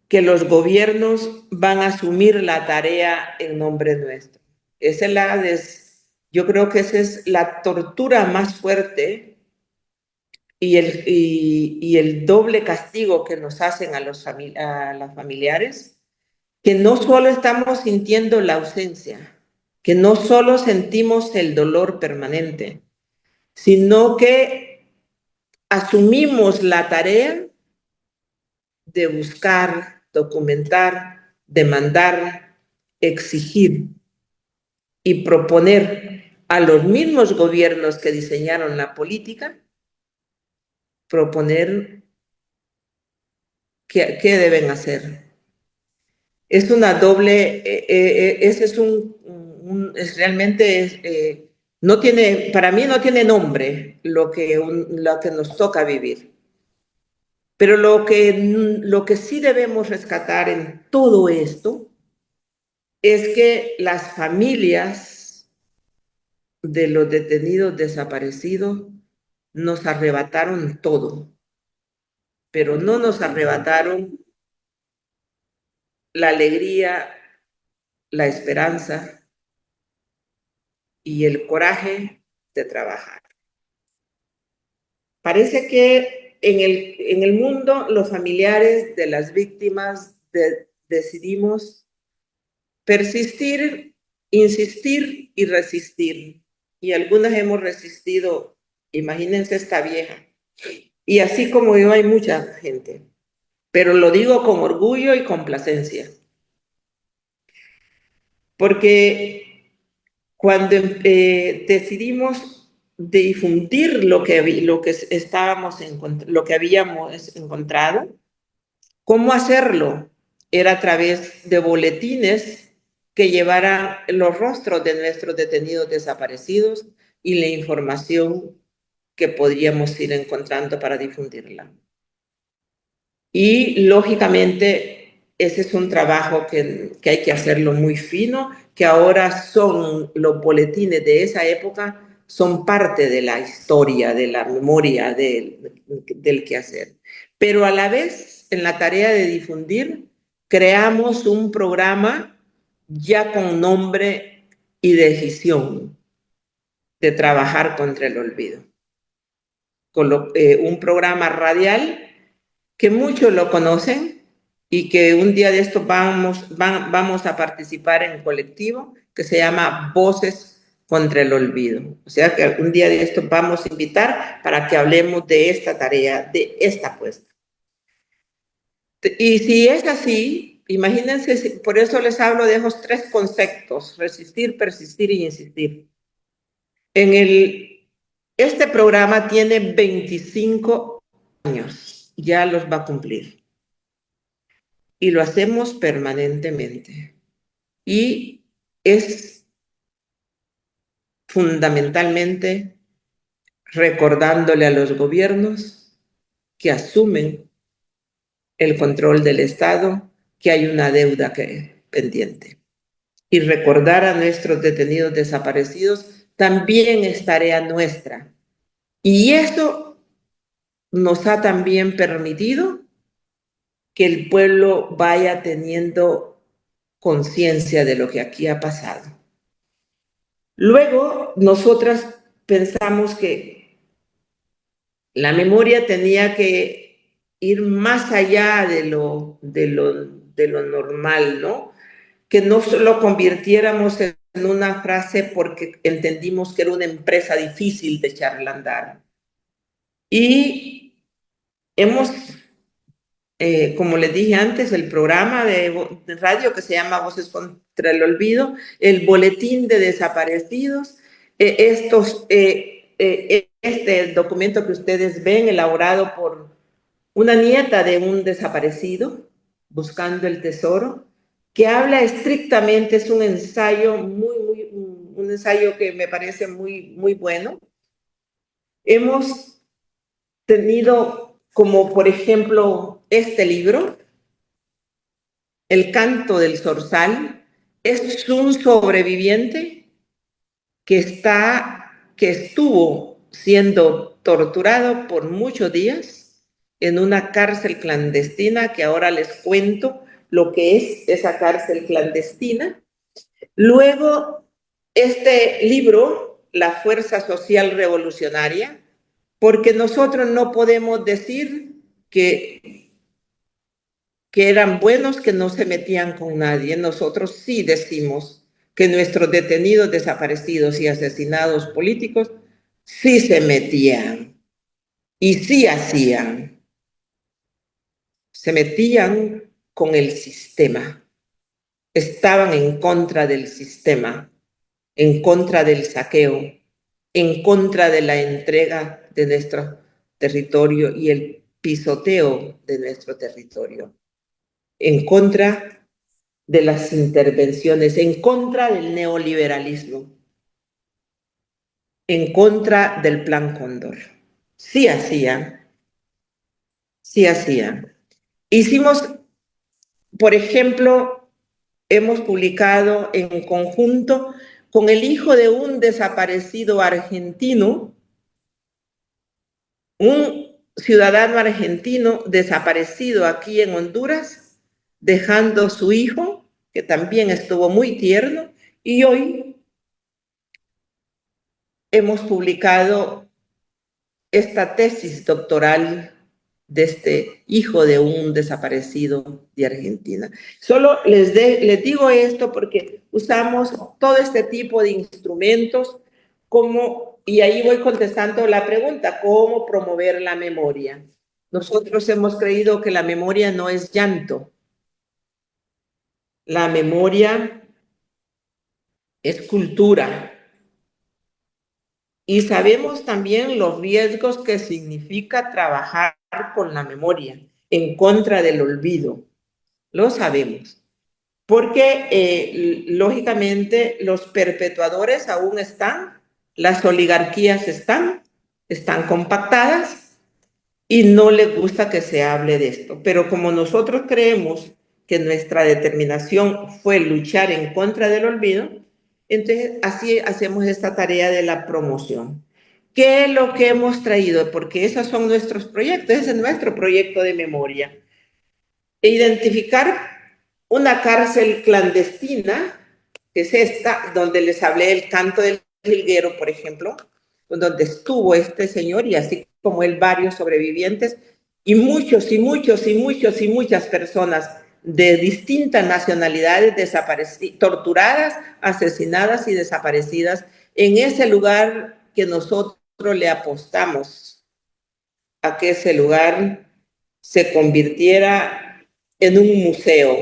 que los gobiernos van a asumir la tarea en nombre nuestro? Yo creo que esa es la tortura más fuerte y el doble castigo que nos hacen a los familiares, que no solo estamos sintiendo la ausencia, que no solo sentimos el dolor permanente, sino que asumimos la tarea de buscar, documentar, demandar, exigir y proponer a los mismos gobiernos que diseñaron la política, proponer qué deben hacer. Es una doble, ese es realmente, no tiene, para mí no tiene nombre lo que nos toca vivir. Pero lo que sí debemos rescatar en todo esto es que las familias de los detenidos desaparecidos nos arrebataron todo, pero no nos arrebataron la alegría, la esperanza y el coraje de trabajar. Parece que en el mundo los familiares de las víctimas decidimos persistir, insistir y resistir. Y algunas hemos resistido, imagínense esta vieja. Y así como yo hay mucha gente, pero lo digo con orgullo y complacencia. Porque cuando decidimos difundir lo que habíamos encontrado, ¿cómo hacerlo? Era a través de boletines que llevaran los rostros de nuestros detenidos desaparecidos y la información que podríamos ir encontrando para difundirla. Y lógicamente ese es un trabajo que hay que hacerlo muy fino, que ahora son los boletines de esa época, son parte de la historia, de la memoria del quehacer. Pero a la vez, en la tarea de difundir, creamos un programa ya con nombre y decisión de trabajar contra el olvido. Un programa radial que muchos lo conocen y que un día de esto vamos a participar en colectivo que se llama Voces contra el Olvido. O sea que un día de esto vamos a invitar para que hablemos de esta tarea, de esta apuesta. Y si es así, imagínense, por eso les hablo de esos tres conceptos: resistir, persistir y insistir. Este programa tiene 25 años, ya los va a cumplir. Y lo hacemos permanentemente. Y es fundamentalmente recordándole a los gobiernos que asumen el control del Estado, que hay una deuda pendiente. Y recordar a nuestros detenidos desaparecidos también es tarea nuestra. Y eso nos ha también permitido que el pueblo vaya teniendo conciencia de lo que aquí ha pasado. Luego, nosotras pensamos que la memoria tenía que ir más allá de lo normal, ¿no? Que no solo convirtiéramos en una frase porque entendimos que era una empresa difícil de echar a andar. Y hemos, como les dije antes, el programa de radio que se llama Voces contra el Olvido, el boletín de desaparecidos, este documento que ustedes ven elaborado por una nieta de un desaparecido, buscando el tesoro, que habla estrictamente, es un ensayo un ensayo que me parece muy bueno. Hemos tenido como, por ejemplo, este libro, El canto del zorzal, es un sobreviviente que estuvo siendo torturado por muchos días en una cárcel clandestina, que ahora les cuento lo que es esa cárcel clandestina. Luego, este libro, La Fuerza Social Revolucionaria, porque nosotros no podemos decir que eran buenos, que no se metían con nadie. Nosotros sí decimos que nuestros detenidos, desaparecidos y asesinados políticos sí se metían y sí hacían. Se metían con el sistema. Estaban en contra del sistema, en contra del saqueo, en contra de la entrega de nuestro territorio y el pisoteo de nuestro territorio, en contra de las intervenciones, en contra del neoliberalismo, en contra del Plan Cóndor. Sí hacían. Hicimos, por ejemplo, hemos publicado en conjunto con el hijo de un desaparecido argentino, un ciudadano argentino desaparecido aquí en Honduras, dejando su hijo, que también estuvo muy tierno, y hoy hemos publicado esta tesis doctoral de este hijo de un desaparecido de Argentina. Solo les digo esto porque usamos todo este tipo de instrumentos y ahí voy contestando la pregunta, ¿cómo promover la memoria? Nosotros hemos creído que la memoria no es llanto. La memoria es cultura. Y sabemos también los riesgos que significa trabajar con la memoria en contra del olvido. Lo sabemos. Porque, lógicamente, los perpetuadores aún están, las oligarquías están compactadas y no les gusta que se hable de esto. Pero como nosotros creemos que nuestra determinación fue luchar en contra del olvido, entonces así hacemos esta tarea de la promoción. ¿Qué es lo que hemos traído? Porque esos son nuestros proyectos, ese es nuestro proyecto de memoria. Identificar una cárcel clandestina, que es esta, donde les hablé del canto del jilguero, por ejemplo, donde estuvo este señor y así como él varios sobrevivientes y muchas personas de distintas nacionalidades torturadas, asesinadas y desaparecidas en ese lugar que nosotros le apostamos a que ese lugar se convirtiera en un museo.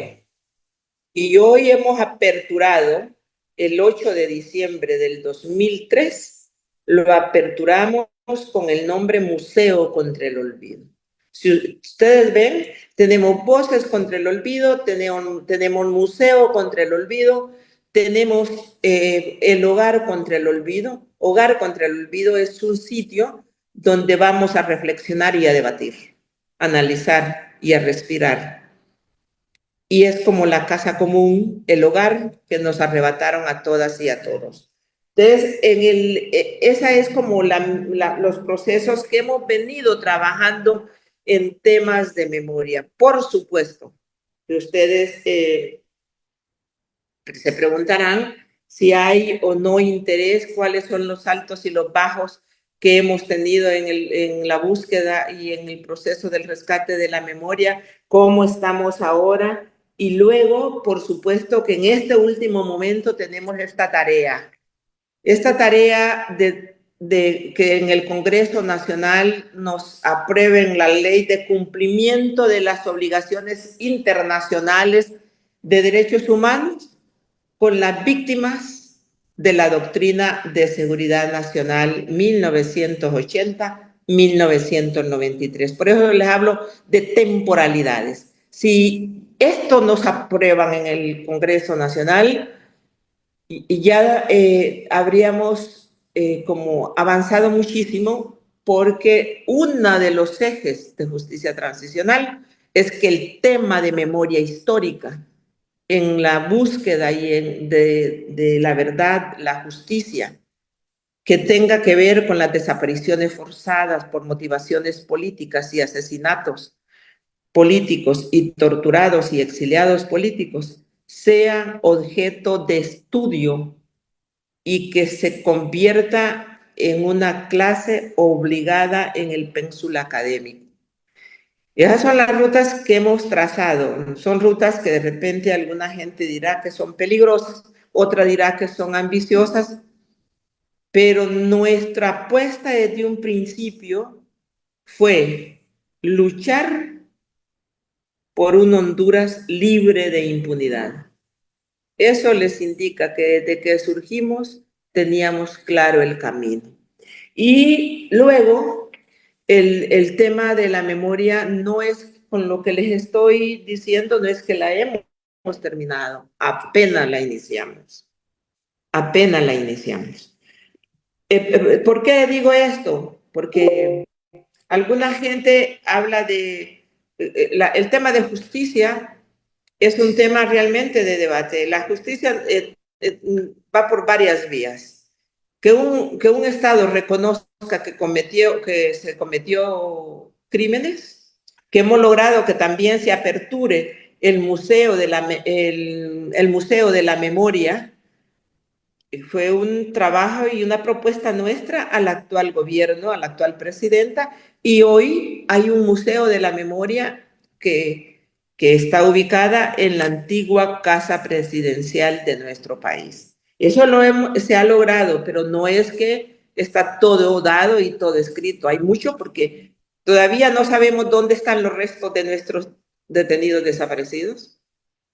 Y hoy hemos aperturado, el 8 de diciembre del 2003, lo aperturamos con el nombre Museo contra el Olvido. Si ustedes ven, tenemos Voces contra el Olvido, tenemos Museo contra el Olvido, tenemos el Hogar contra el Olvido. Hogar contra el Olvido es un sitio donde vamos a reflexionar y a debatir, a analizar y a respirar. Y es como la casa común, el hogar que nos arrebataron a todas y a todos. Entonces, esa es como los procesos que hemos venido trabajando en temas de memoria. Por supuesto, que ustedes se preguntarán si hay o no interés, cuáles son los altos y los bajos que hemos tenido en la búsqueda y en el proceso del rescate de la memoria, cómo estamos ahora. Y luego, por supuesto, que en este último momento tenemos esta tarea de que en el Congreso Nacional nos aprueben la ley de cumplimiento de las obligaciones internacionales de derechos humanos con las víctimas de la Doctrina de Seguridad Nacional 1980-1993. Por eso les hablo de temporalidades. Si esto nos aprueban en el Congreso Nacional, y ya habríamos como avanzado muchísimo, porque uno de los ejes de justicia transicional es que el tema de memoria histórica en la búsqueda de la verdad, la justicia, que tenga que ver con las desapariciones forzadas por motivaciones políticas y asesinatos políticos y torturados y exiliados políticos, sea objeto de estudio y que se convierta en una clase obligada en el pénsul académico. Esas son las rutas que hemos trazado. Son rutas que de repente alguna gente dirá que son peligrosas, otra dirá que son ambiciosas, pero nuestra apuesta desde un principio fue luchar por un Honduras libre de impunidad. Eso les indica que desde que surgimos teníamos claro el camino. Y luego, el tema de la memoria no es, con lo que les estoy diciendo, no es que la hemos terminado, apenas la iniciamos. Apenas la iniciamos. ¿Por qué digo esto? Porque alguna gente habla de el tema de justicia. Es un tema realmente de debate. La justicia va por varias vías. Que un Estado reconozca que se cometió crímenes, que hemos logrado que también se aperture el Museo de la Memoria. Fue un trabajo y una propuesta nuestra al actual gobierno, a la actual presidenta, y hoy hay un Museo de la Memoria que está ubicada en la antigua Casa Presidencial de nuestro país. Eso se ha logrado, pero no es que está todo dado y todo escrito. Hay mucho porque todavía no sabemos dónde están los restos de nuestros detenidos desaparecidos.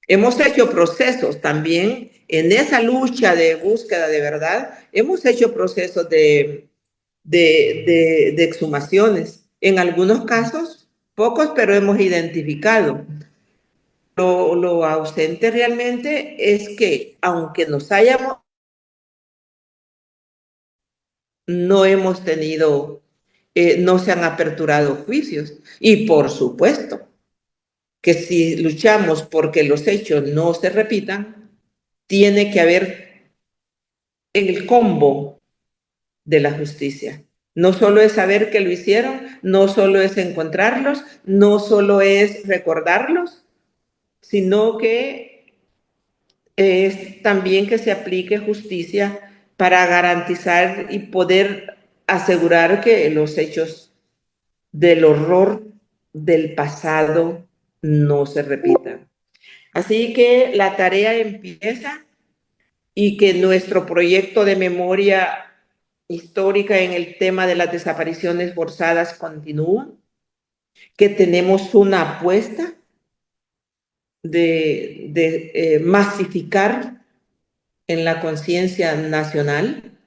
Hemos hecho procesos también en esa lucha de búsqueda de verdad. Hemos hecho procesos de exhumaciones. En algunos casos, pocos, pero hemos identificado. Lo ausente realmente es que, aunque nos hayamos, no hemos tenido, no se han aperturado juicios. Y por supuesto que si luchamos porque los hechos no se repitan, tiene que haber el combo de la justicia. No solo es saber que lo hicieron, no solo es encontrarlos, no solo es recordarlos, sino que es también que se aplique justicia para garantizar y poder asegurar que los hechos del horror del pasado no se repitan. Así que la tarea empieza y que nuestro proyecto de memoria histórica en el tema de las desapariciones forzadas continúa, que tenemos una apuesta de masificar en la conciencia nacional.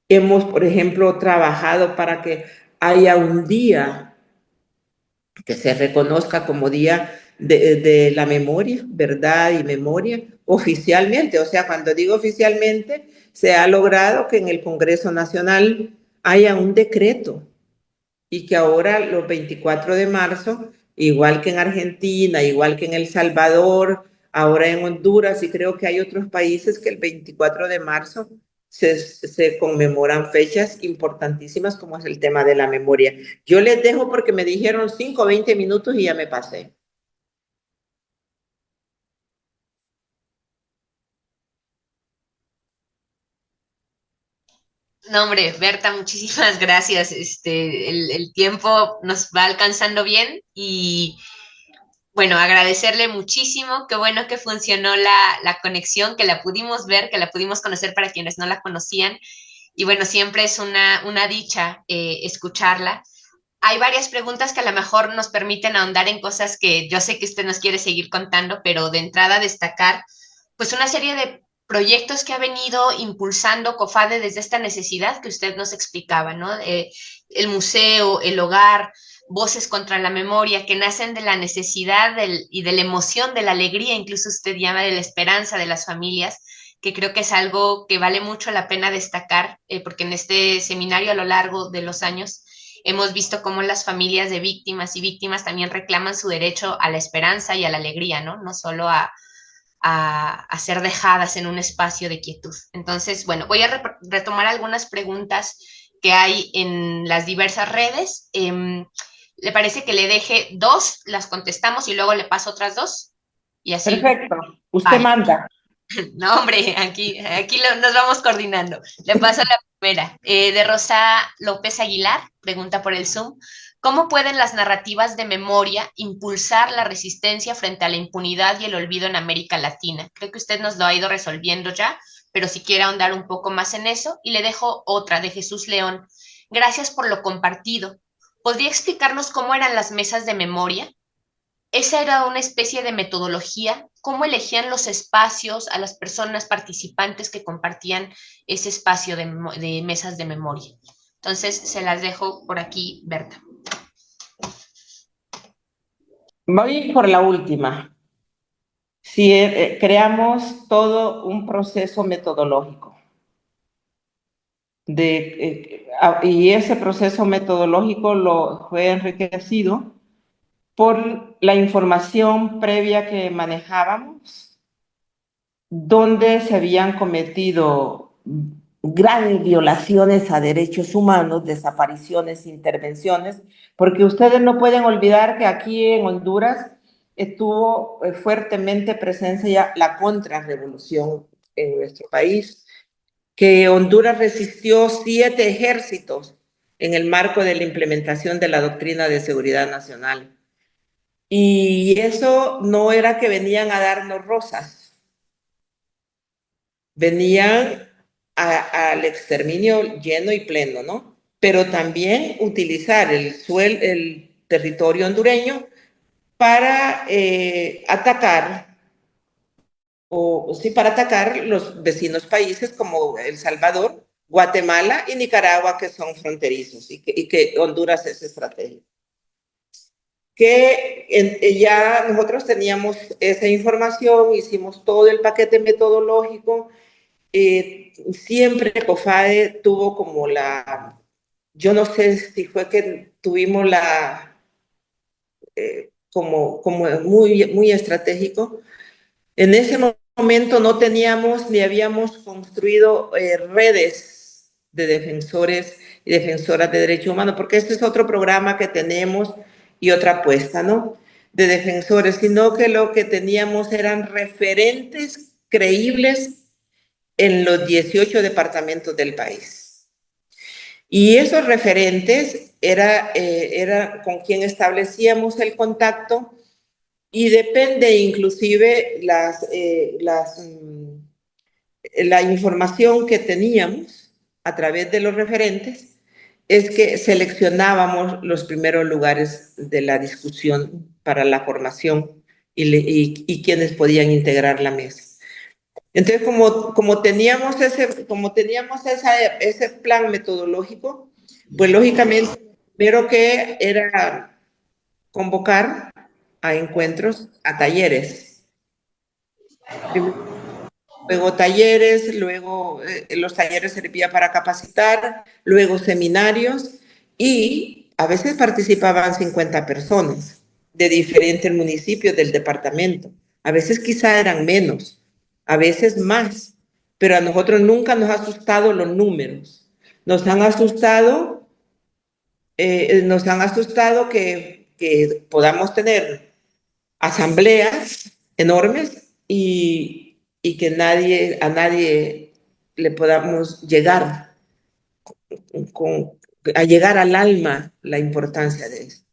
Hemos, por ejemplo, trabajado para que haya un día que se reconozca como Día de la memoria, verdad y memoria, oficialmente. O sea, cuando digo oficialmente, se ha logrado que en el Congreso Nacional haya un decreto y que ahora los 24 de marzo, igual que en Argentina, igual que en El Salvador, ahora en Honduras y creo que hay otros países que el 24 de marzo se conmemoran fechas importantísimas como es el tema de la memoria. Yo les dejo porque me dijeron 5 o 20 minutos y ya me pasé. No, hombre, Berta, muchísimas gracias. El tiempo nos va alcanzando bien y bueno, agradecerle muchísimo. Qué bueno que funcionó la conexión, que la pudimos ver, que la pudimos conocer para quienes no la conocían. Y bueno, siempre es una dicha escucharla. Hay varias preguntas que a lo mejor nos permiten ahondar en cosas que yo sé que usted nos quiere seguir contando, pero de entrada destacar pues una serie de proyectos que ha venido impulsando COFADE desde esta necesidad que usted nos explicaba, ¿no? El museo, el hogar, voces contra la memoria, que nacen de la necesidad y de la emoción, de la alegría, incluso usted llama de la esperanza de las familias, que creo que es algo que vale mucho la pena destacar, porque en este seminario a lo largo de los años hemos visto cómo las familias de víctimas y víctimas también reclaman su derecho a la esperanza y a la alegría, ¿no? No solo a ser dejadas en un espacio de quietud. Entonces, bueno, voy a retomar algunas preguntas que hay en las diversas redes. ¿Le parece que le deje dos, las contestamos y luego le paso otras dos? Y así. Perfecto, usted manda. No, hombre, aquí nos vamos coordinando. Le paso la primera. De Rosa López Aguilar, pregunta por el Zoom. ¿Cómo pueden las narrativas de memoria impulsar la resistencia frente a la impunidad y el olvido en América Latina? Creo que usted nos lo ha ido resolviendo ya, pero si quiere ahondar un poco más en eso. Y le dejo otra de Jesús León. Gracias por lo compartido. ¿Podría explicarnos cómo eran las mesas de memoria? Esa era una especie de metodología, cómo elegían los espacios a las personas participantes que compartían ese espacio de mesas de memoria. Entonces, se las dejo por aquí, Berta. Voy por la última. Si creamos todo un proceso metodológico y ese proceso metodológico lo fue enriquecido por la información previa que manejábamos, donde se habían cometido graves violaciones a derechos humanos, desapariciones, intervenciones, porque ustedes no pueden olvidar que aquí en Honduras estuvo fuertemente presencia la contrarrevolución en nuestro país, que Honduras resistió 7 ejércitos en el marco de la implementación de la doctrina de seguridad nacional. Y eso no era que venían a darnos rosas, venían al exterminio lleno y pleno, ¿no? Pero también utilizar el territorio hondureño para atacar, para atacar los vecinos países como El Salvador, Guatemala y Nicaragua, que son fronterizos y que Honduras es estratégico. Que ya nosotros teníamos esa información, hicimos todo el paquete metodológico. Siempre COFADE tuvo como yo no sé si fue que tuvimos como muy estratégico. En ese momento no teníamos ni habíamos construido redes de defensores y defensoras de derechos humanos, porque este es otro programa que tenemos y otra apuesta, ¿no? De defensores, sino que lo que teníamos eran referentes creíbles en los 18 departamentos del país. Y esos referentes era con quien establecíamos el contacto y depende inclusive la información que teníamos a través de los referentes, es que seleccionábamos los primeros lugares de la discusión para la formación y quienes podían integrar la mesa. Entonces, como teníamos ese plan metodológico, pues lógicamente, primero que era convocar a encuentros, a talleres. Luego talleres, luego los talleres servían para capacitar, luego seminarios y a veces participaban 50 personas de diferentes municipios del departamento. A veces quizá eran menos, a veces más, pero a nosotros nunca nos ha asustado los números. Nos han asustado que podamos tener asambleas enormes y que a nadie le podamos llegar a llegar al alma la importancia de eso.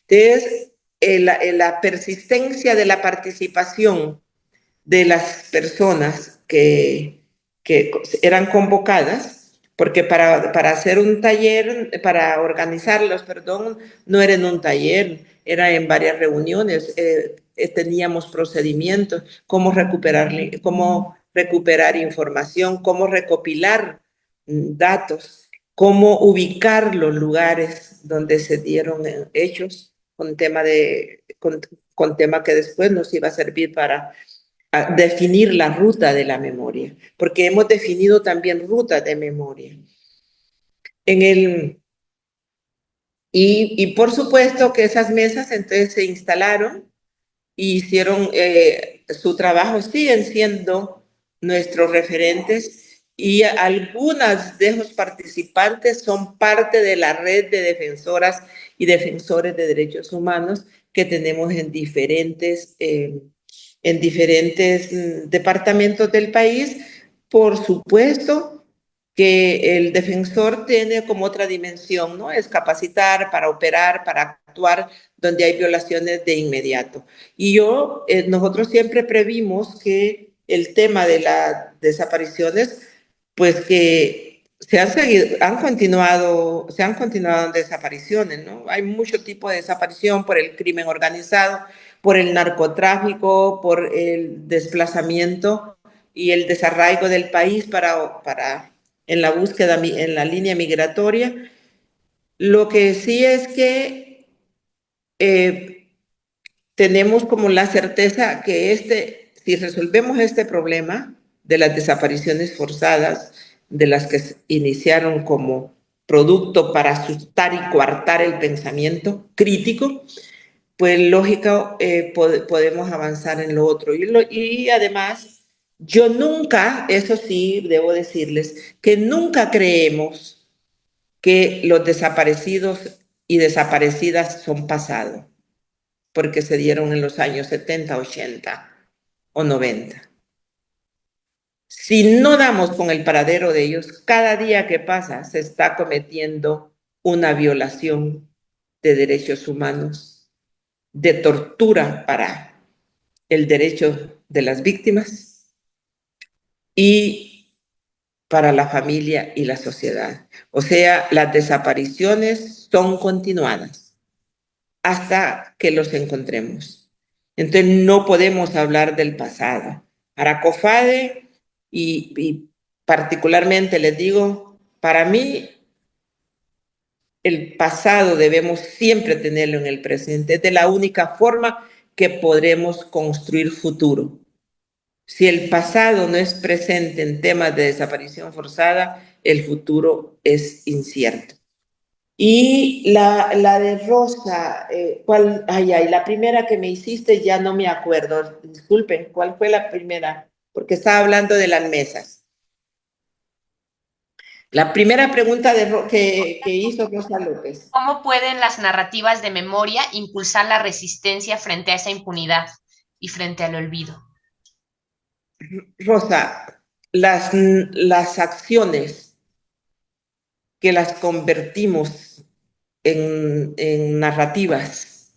Entonces, la persistencia de la participación de las personas que eran convocadas, porque para hacer un taller, para organizarlos, perdón, no era en un taller, era en varias reuniones, teníamos procedimientos, cómo recuperar información, cómo recopilar datos, cómo ubicar los lugares donde se dieron hechos, con tema que después nos iba a servir para definir la ruta de la memoria, porque hemos definido también rutas de memoria. Y por supuesto que esas mesas entonces se instalaron y hicieron su trabajo, siguen siendo nuestros referentes y algunas de esos participantes son parte de la red de defensoras y defensores de derechos humanos que tenemos en diferentes departamentos del país. Por supuesto que el defensor tiene como otra dimensión, ¿no? Es capacitar para operar, para actuar donde hay violaciones de inmediato. Y nosotros siempre previmos que el tema de las desapariciones, pues que se han continuado desapariciones, ¿no? Hay mucho tipo de desaparición por el crimen organizado, por el narcotráfico, por el desplazamiento y el desarraigo del país en la búsqueda, en la línea migratoria. Lo que sí es que tenemos como la certeza que si resolvemos este problema de las desapariciones forzadas, de las que se iniciaron como producto para asustar y coartar el pensamiento crítico, pues lógico, podemos avanzar en lo otro. Y además, yo nunca, eso sí, debo decirles, que nunca creemos que los desaparecidos y desaparecidas son pasado, porque se dieron en los años 70, 80 o 90. Si no damos con el paradero de ellos, cada día que pasa se está cometiendo una violación de derechos humanos, de tortura para el derecho de las víctimas y para la familia y la sociedad. O sea, las desapariciones son continuadas hasta que los encontremos. Entonces no podemos hablar del pasado. Para COFADE y particularmente les digo, para mí el pasado debemos siempre tenerlo en el presente. Es de la única forma que podremos construir futuro. Si el pasado no es presente en temas de desaparición forzada, el futuro es incierto. Y la de Rosa, la primera que me hiciste ya no me acuerdo. Disculpen, ¿cuál fue la primera? Porque estaba hablando de las mesas. La primera pregunta que hizo Rosa López. ¿Cómo pueden las narrativas de memoria impulsar la resistencia frente a esa impunidad y frente al olvido? Rosa, las acciones que las convertimos en narrativas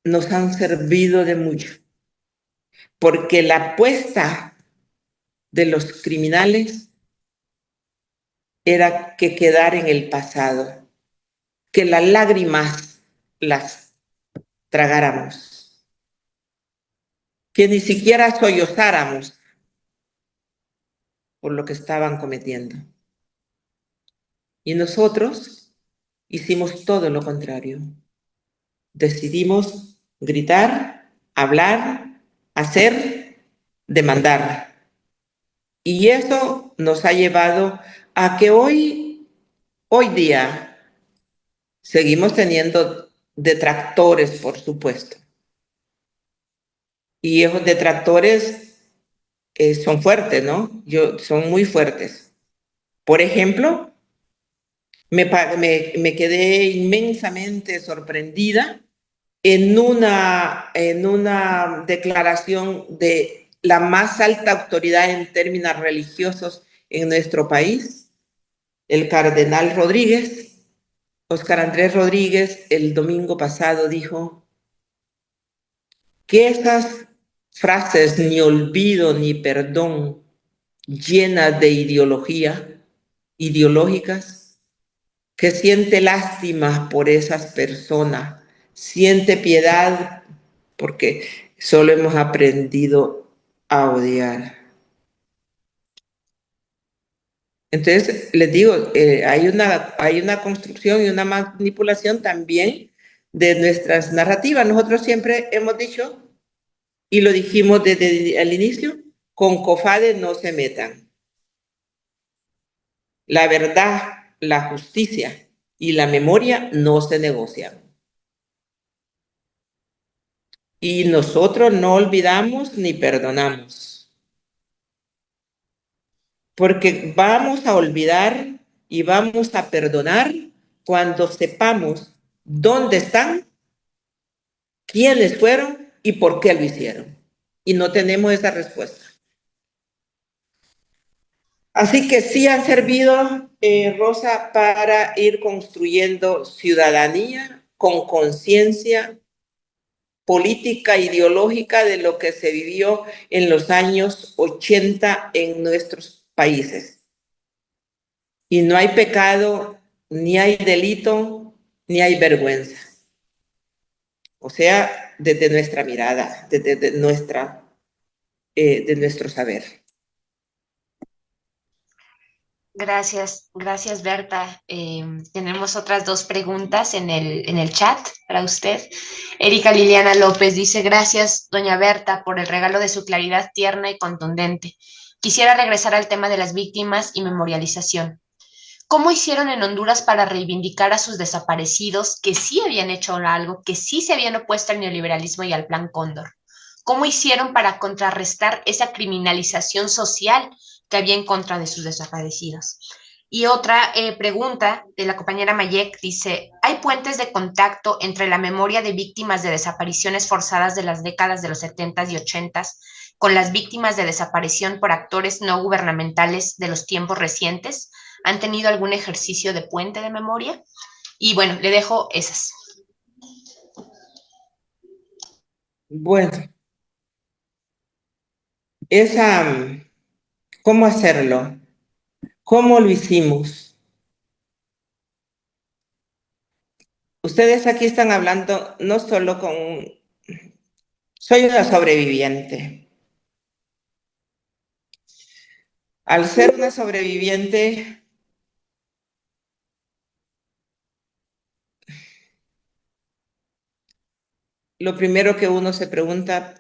nos han servido de mucho, porque la apuesta de los criminales era que quedar en el pasado, que las lágrimas las tragáramos, que ni siquiera sollozáramos por lo que estaban cometiendo. Y nosotros hicimos todo lo contrario. decidimos gritar, hablar, hacer, demandar. Y eso nos ha llevado a que hoy día, seguimos teniendo detractores, por supuesto. Y esos detractores son fuertes, ¿no? Son muy fuertes. Por ejemplo, me quedé inmensamente sorprendida en una declaración de la más alta autoridad en términos religiosos en nuestro país, el cardenal Rodríguez, Óscar Andrés Rodríguez, el domingo pasado dijo que esas frases ni olvido ni perdón llenas de ideológicas, que siente lástima por esas personas, siente piedad porque solo hemos aprendido a odiar. Entonces, les digo, hay una construcción y una manipulación también de nuestras narrativas. Nosotros siempre hemos dicho, y lo dijimos desde el inicio, con COFADE no se metan. La verdad, la justicia y la memoria no se negocian. Y nosotros no olvidamos ni perdonamos. Porque vamos a olvidar y vamos a perdonar cuando sepamos dónde están, quiénes fueron y por qué lo hicieron. Y no tenemos esa respuesta. Así que sí han servido, Rosa, para ir construyendo ciudadanía con conciencia política, ideológica de lo que se vivió en los años 80 en nuestros países. Y no hay pecado, ni hay delito, ni hay vergüenza. O sea, desde nuestra mirada, desde de nuestro saber. Gracias, gracias Berta. Tenemos otras dos preguntas en el chat para usted. Erika Liliana López dice, gracias, doña Berta, por el regalo de su claridad tierna y contundente. Quisiera regresar al tema de las víctimas y memorialización. ¿Cómo hicieron en Honduras para reivindicar a sus desaparecidos que sí habían hecho algo, que sí se habían opuesto al neoliberalismo y al Plan Cóndor? ¿Cómo hicieron para contrarrestar esa criminalización social que había en contra de sus desaparecidos? Y otra pregunta de la compañera Mayek dice, ¿hay puentes de contacto entre la memoria de víctimas de desapariciones forzadas de las décadas de los 70s y 80s con las víctimas de desaparición por actores no gubernamentales de los tiempos recientes? ¿Han tenido algún ejercicio de puente de memoria? Y bueno, le dejo esas. Bueno, ¿cómo hacerlo? ¿Cómo lo hicimos? Ustedes aquí están hablando no solo con... Soy una sobreviviente. Al ser una sobreviviente, lo primero que uno se pregunta,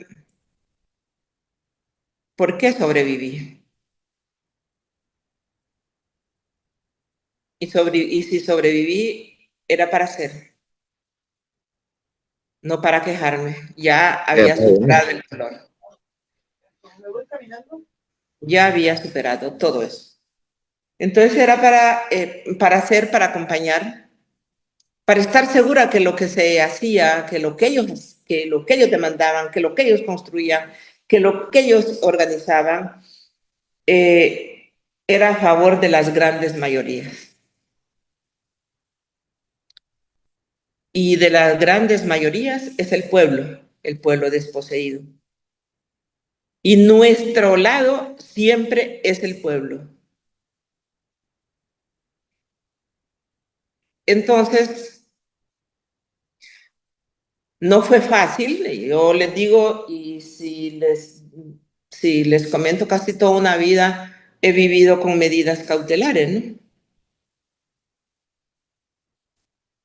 ¿por qué sobreviví? Y si sobreviví, era para ser, no para quejarme. Ya había superado el dolor. Ya había superado todo eso. Entonces era para hacer, para acompañar, para estar segura que lo que se hacía, que lo que ellos demandaban, que lo que ellos construían, que lo que ellos organizaban, era a favor de las grandes mayorías. Y de las grandes mayorías es el pueblo desposeído. Y nuestro lado siempre es el pueblo. Entonces, no fue fácil, yo les digo, y si les comento, casi toda una vida he vivido con medidas cautelares, ¿no?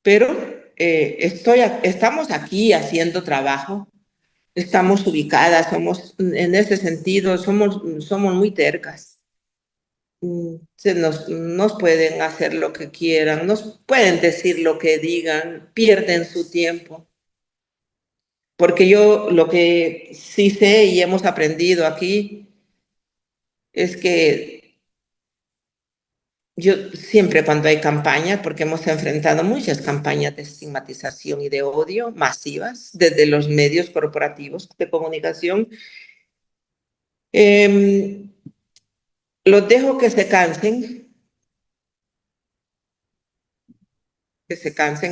Pero estamos aquí haciendo trabajo, estamos ubicadas, en ese sentido, somos muy tercas. Nos pueden hacer lo que quieran, nos pueden decir lo que digan, pierden su tiempo. Porque yo lo que sí sé y hemos aprendido aquí es que yo siempre cuando hay campañas, porque hemos enfrentado muchas campañas de estigmatización y de odio masivas desde los medios corporativos de comunicación, los dejo que se cansen,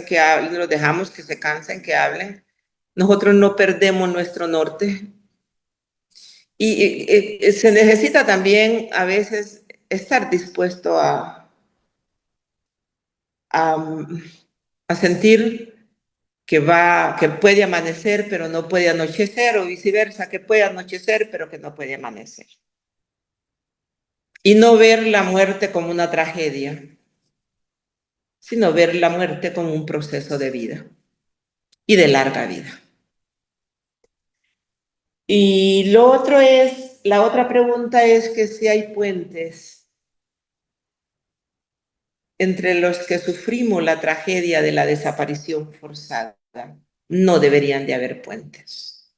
que hablen, los dejamos que se cansen, que hablen. Nosotros no perdemos nuestro norte. Y se necesita también a veces estar dispuesto a sentir que puede amanecer pero no puede anochecer, o viceversa, que puede anochecer pero que no puede amanecer. Y no ver la muerte como una tragedia, sino ver la muerte como un proceso de vida y de larga vida. Y la otra pregunta es que si hay puentes entre los que sufrimos la tragedia de la desaparición forzada. No deberían de haber puentes.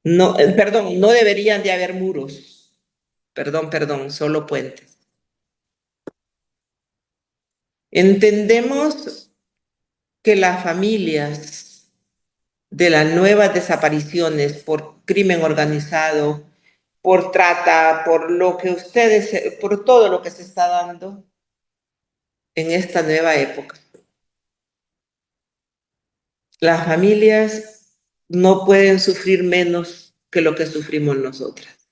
No, perdón, no deberían de haber muros. Perdón, solo puentes. Entendemos que las familias de las nuevas desapariciones por crimen organizado, por trata, por todo lo que se está dando en esta nueva época. Las familias no pueden sufrir menos que lo que sufrimos nosotras.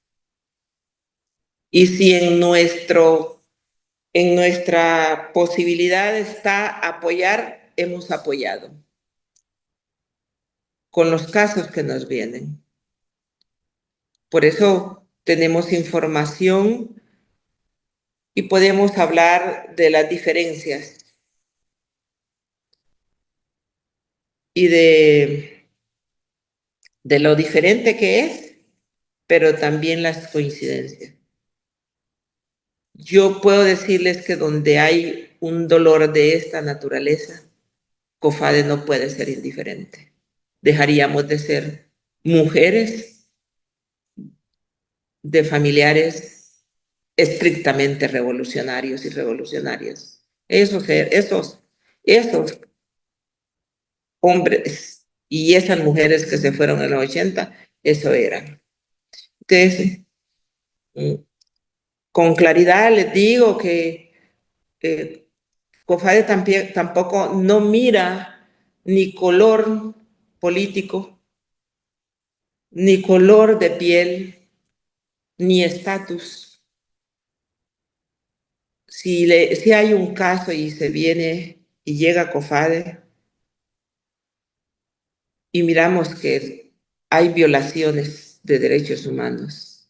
Y si en nuestra posibilidad está apoyar, hemos apoyado con los casos que nos vienen. Por eso tenemos información y podemos hablar de las diferencias y de lo diferente que es, pero también las coincidencias. Yo puedo decirles que donde hay un dolor de esta naturaleza, COFADE no puede ser indiferente. Dejaríamos de ser mujeres de familiares estrictamente revolucionarios y revolucionarias. Esos hombres y esas mujeres que se fueron en los 80, eso eran. Entonces, con claridad les digo que COFADE tampoco no mira ni color político, ni color de piel, ni estatus. Si hay un caso y se viene y llega a COFADE y miramos que hay violaciones de derechos humanos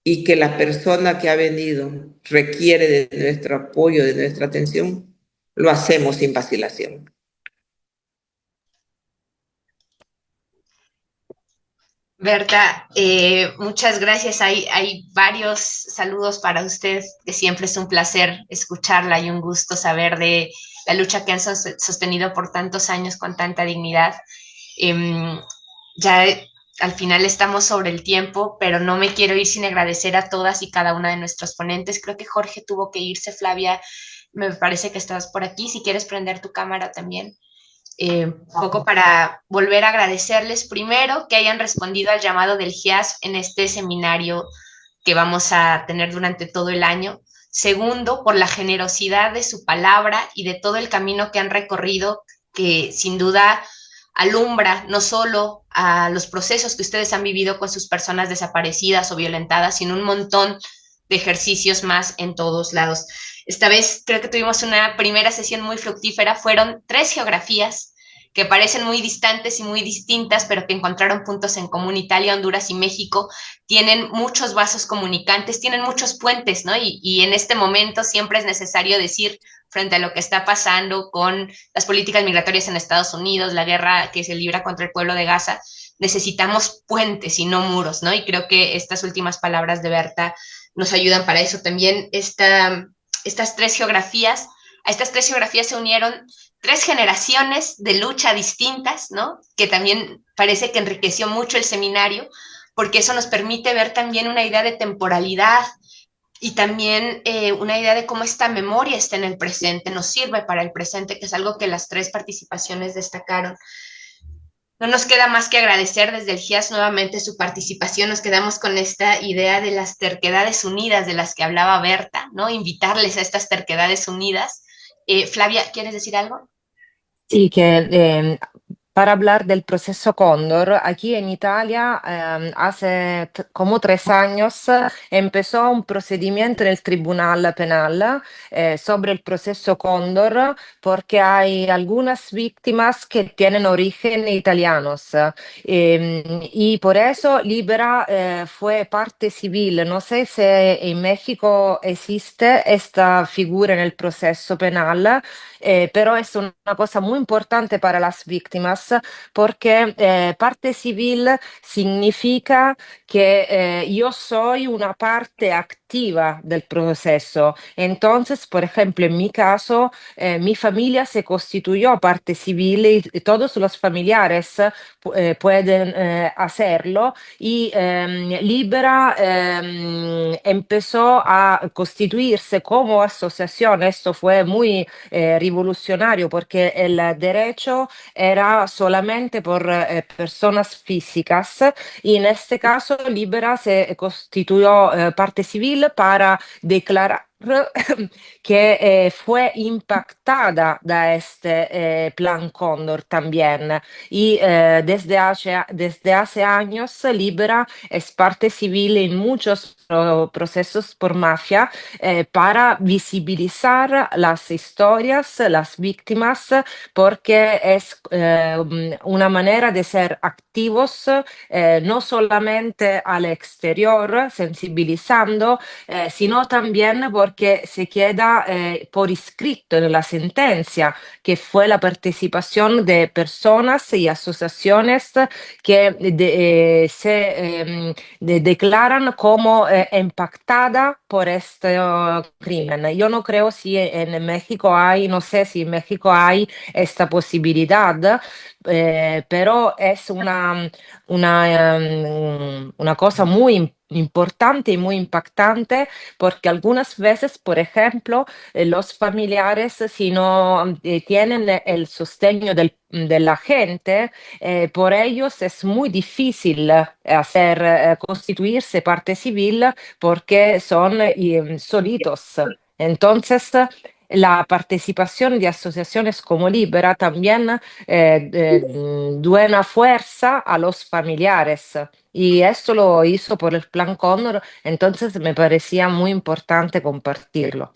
y que la persona que ha venido requiere de nuestro apoyo, de nuestra atención, lo hacemos sin vacilación. Berta, muchas gracias. Hay varios saludos para usted, que siempre es un placer escucharla y un gusto saber de la lucha que han sostenido por tantos años con tanta dignidad. Ya al final estamos sobre el tiempo, pero no me quiero ir sin agradecer a todas y cada una de nuestros ponentes. Creo que Jorge tuvo que irse. Flavia, me parece que estás por aquí. Si quieres prender tu cámara también. Poco para volver a agradecerles, primero, que hayan respondido al llamado del GIASP en este seminario que vamos a tener durante todo el año. Segundo, por la generosidad de su palabra y de todo el camino que han recorrido, que sin duda alumbra no solo a los procesos que ustedes han vivido con sus personas desaparecidas o violentadas, sino un montón de ejercicios más en todos lados. Esta vez creo que tuvimos una primera sesión muy fructífera. Fueron 3 geografías que parecen muy distantes y muy distintas, pero que encontraron puntos en común. Italia, Honduras y México tienen muchos vasos comunicantes, tienen muchos puentes, ¿no? Y en este momento siempre es necesario decir, frente a lo que está pasando con las políticas migratorias en Estados Unidos, la guerra que se libra contra el pueblo de Gaza, necesitamos puentes y no muros, ¿no? Y creo que estas últimas palabras de Berta nos ayudan para eso. También a estas tres geografías se unieron tres generaciones de lucha distintas, ¿no? Que también parece que enriqueció mucho el seminario, porque eso nos permite ver también una idea de temporalidad y también una idea de cómo esta memoria está en el presente, nos sirve para el presente, que es algo que las tres participaciones destacaron. No nos queda más que agradecer desde el GIAS nuevamente su participación. Nos quedamos con esta idea de las terquedades unidas de las que hablaba Berta, ¿no? Invitarles a estas terquedades unidas. Flavia, ¿quieres decir algo? Sí, que para hablar del proceso Cóndor, aquí en Italia hace como 3 años empezó un procedimiento en el Tribunal Penal sobre el proceso Cóndor porque hay algunas víctimas que tienen origen italianos y por eso Libera fue parte civil. No sé si en México existe esta figura en el proceso penal. Pero es una cosa muy importante para las víctimas porque parte civil significa que yo soy una parte activa del proceso. Entonces, por ejemplo, en mi caso, mi familia se constituyó parte civil y todos los familiares pueden hacerlo y Libera empezó a constituirse como asociación. Esto fue muy revolucionario porque el derecho era solamente por personas físicas y en este caso Libera se constituyó parte civil para declarar que fue impactada de este Plan Cóndor también y desde hace años Libera es parte civil en muchos procesos por mafia para visibilizar las historias, las víctimas, porque es una manera de ser activos no solamente al exterior, sensibilizando, sino también porque se queda por escrito en la sentencia que fue la participación de personas y asociaciones que se declaran como impactada por este crimen. Yo no creo si en México hay, no sé si en México hay esta posibilidad, pero es una cosa muy importante y muy impactante porque algunas veces, por ejemplo, los familiares, si no tienen el sostegno de la gente, por ellos es muy difícil hacer constituirse parte civil porque son solitos. Entonces, la participación de asociaciones como Libera también da una fuerza a los familiares. Y esto lo hizo por el Plan Cóndor, entonces me parecía muy importante compartirlo.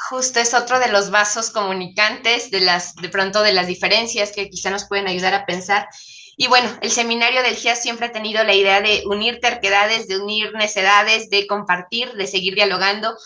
Justo es otro de los vasos comunicantes, de pronto de las diferencias que quizá nos pueden ayudar a pensar. Y bueno, el seminario del GIAS siempre ha tenido la idea de unir terquedades, de unir necedades, de compartir, de seguir dialogando.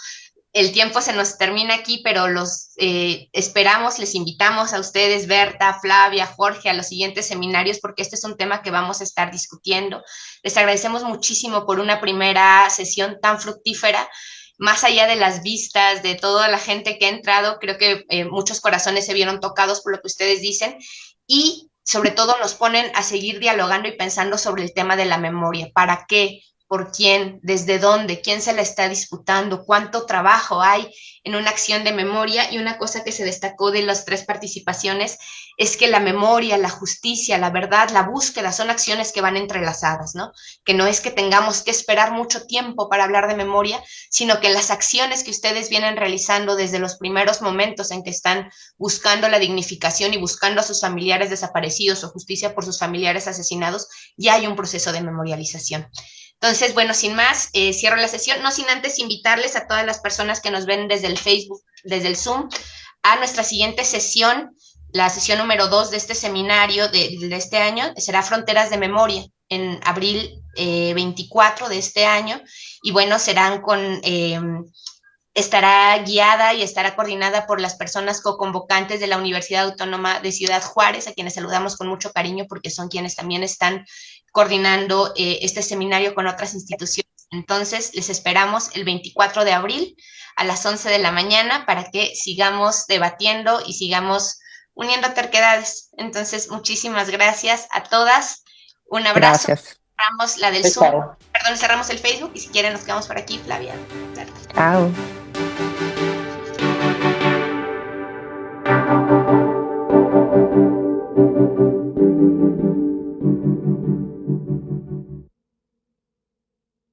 El tiempo se nos termina aquí, pero los esperamos, les invitamos a ustedes, Berta, Flavia, Jorge, a los siguientes seminarios, porque este es un tema que vamos a estar discutiendo. Les agradecemos muchísimo por una primera sesión tan fructífera. Más allá de las vistas, de toda la gente que ha entrado, creo que muchos corazones se vieron tocados por lo que ustedes dicen y sobre todo nos ponen a seguir dialogando y pensando sobre el tema de la memoria. ¿Para qué? ¿Por quién? ¿Desde dónde? ¿Quién se la está disputando? ¿Cuánto trabajo hay en una acción de memoria? Y una cosa que se destacó de las tres participaciones es que la memoria, la justicia, la verdad, la búsqueda son acciones que van entrelazadas, ¿no? Que no es que tengamos que esperar mucho tiempo para hablar de memoria, sino que las acciones que ustedes vienen realizando desde los primeros momentos en que están buscando la dignificación y buscando a sus familiares desaparecidos o justicia por sus familiares asesinados, ya hay un proceso de memorialización. Entonces, bueno, sin más, cierro la sesión, no sin antes invitarles a todas las personas que nos ven desde el Facebook, desde el Zoom, a nuestra siguiente sesión la sesión número 2 de este seminario de este año será Fronteras de Memoria, en abril 24 de este año, y bueno, estará guiada y estará coordinada por las personas co-convocantes de la Universidad Autónoma de Ciudad Juárez, a quienes saludamos con mucho cariño porque son quienes también están coordinando este seminario con otras instituciones. Entonces, les esperamos el 24 de abril a las 11 de la mañana para que sigamos debatiendo y sigamos uniendo terquedades. Entonces, muchísimas gracias a todas. Un abrazo. Gracias. Cerramos la del Zoom. Perdón, cerramos el Facebook y si quieren nos quedamos por aquí, Flavia. Claro. Chao.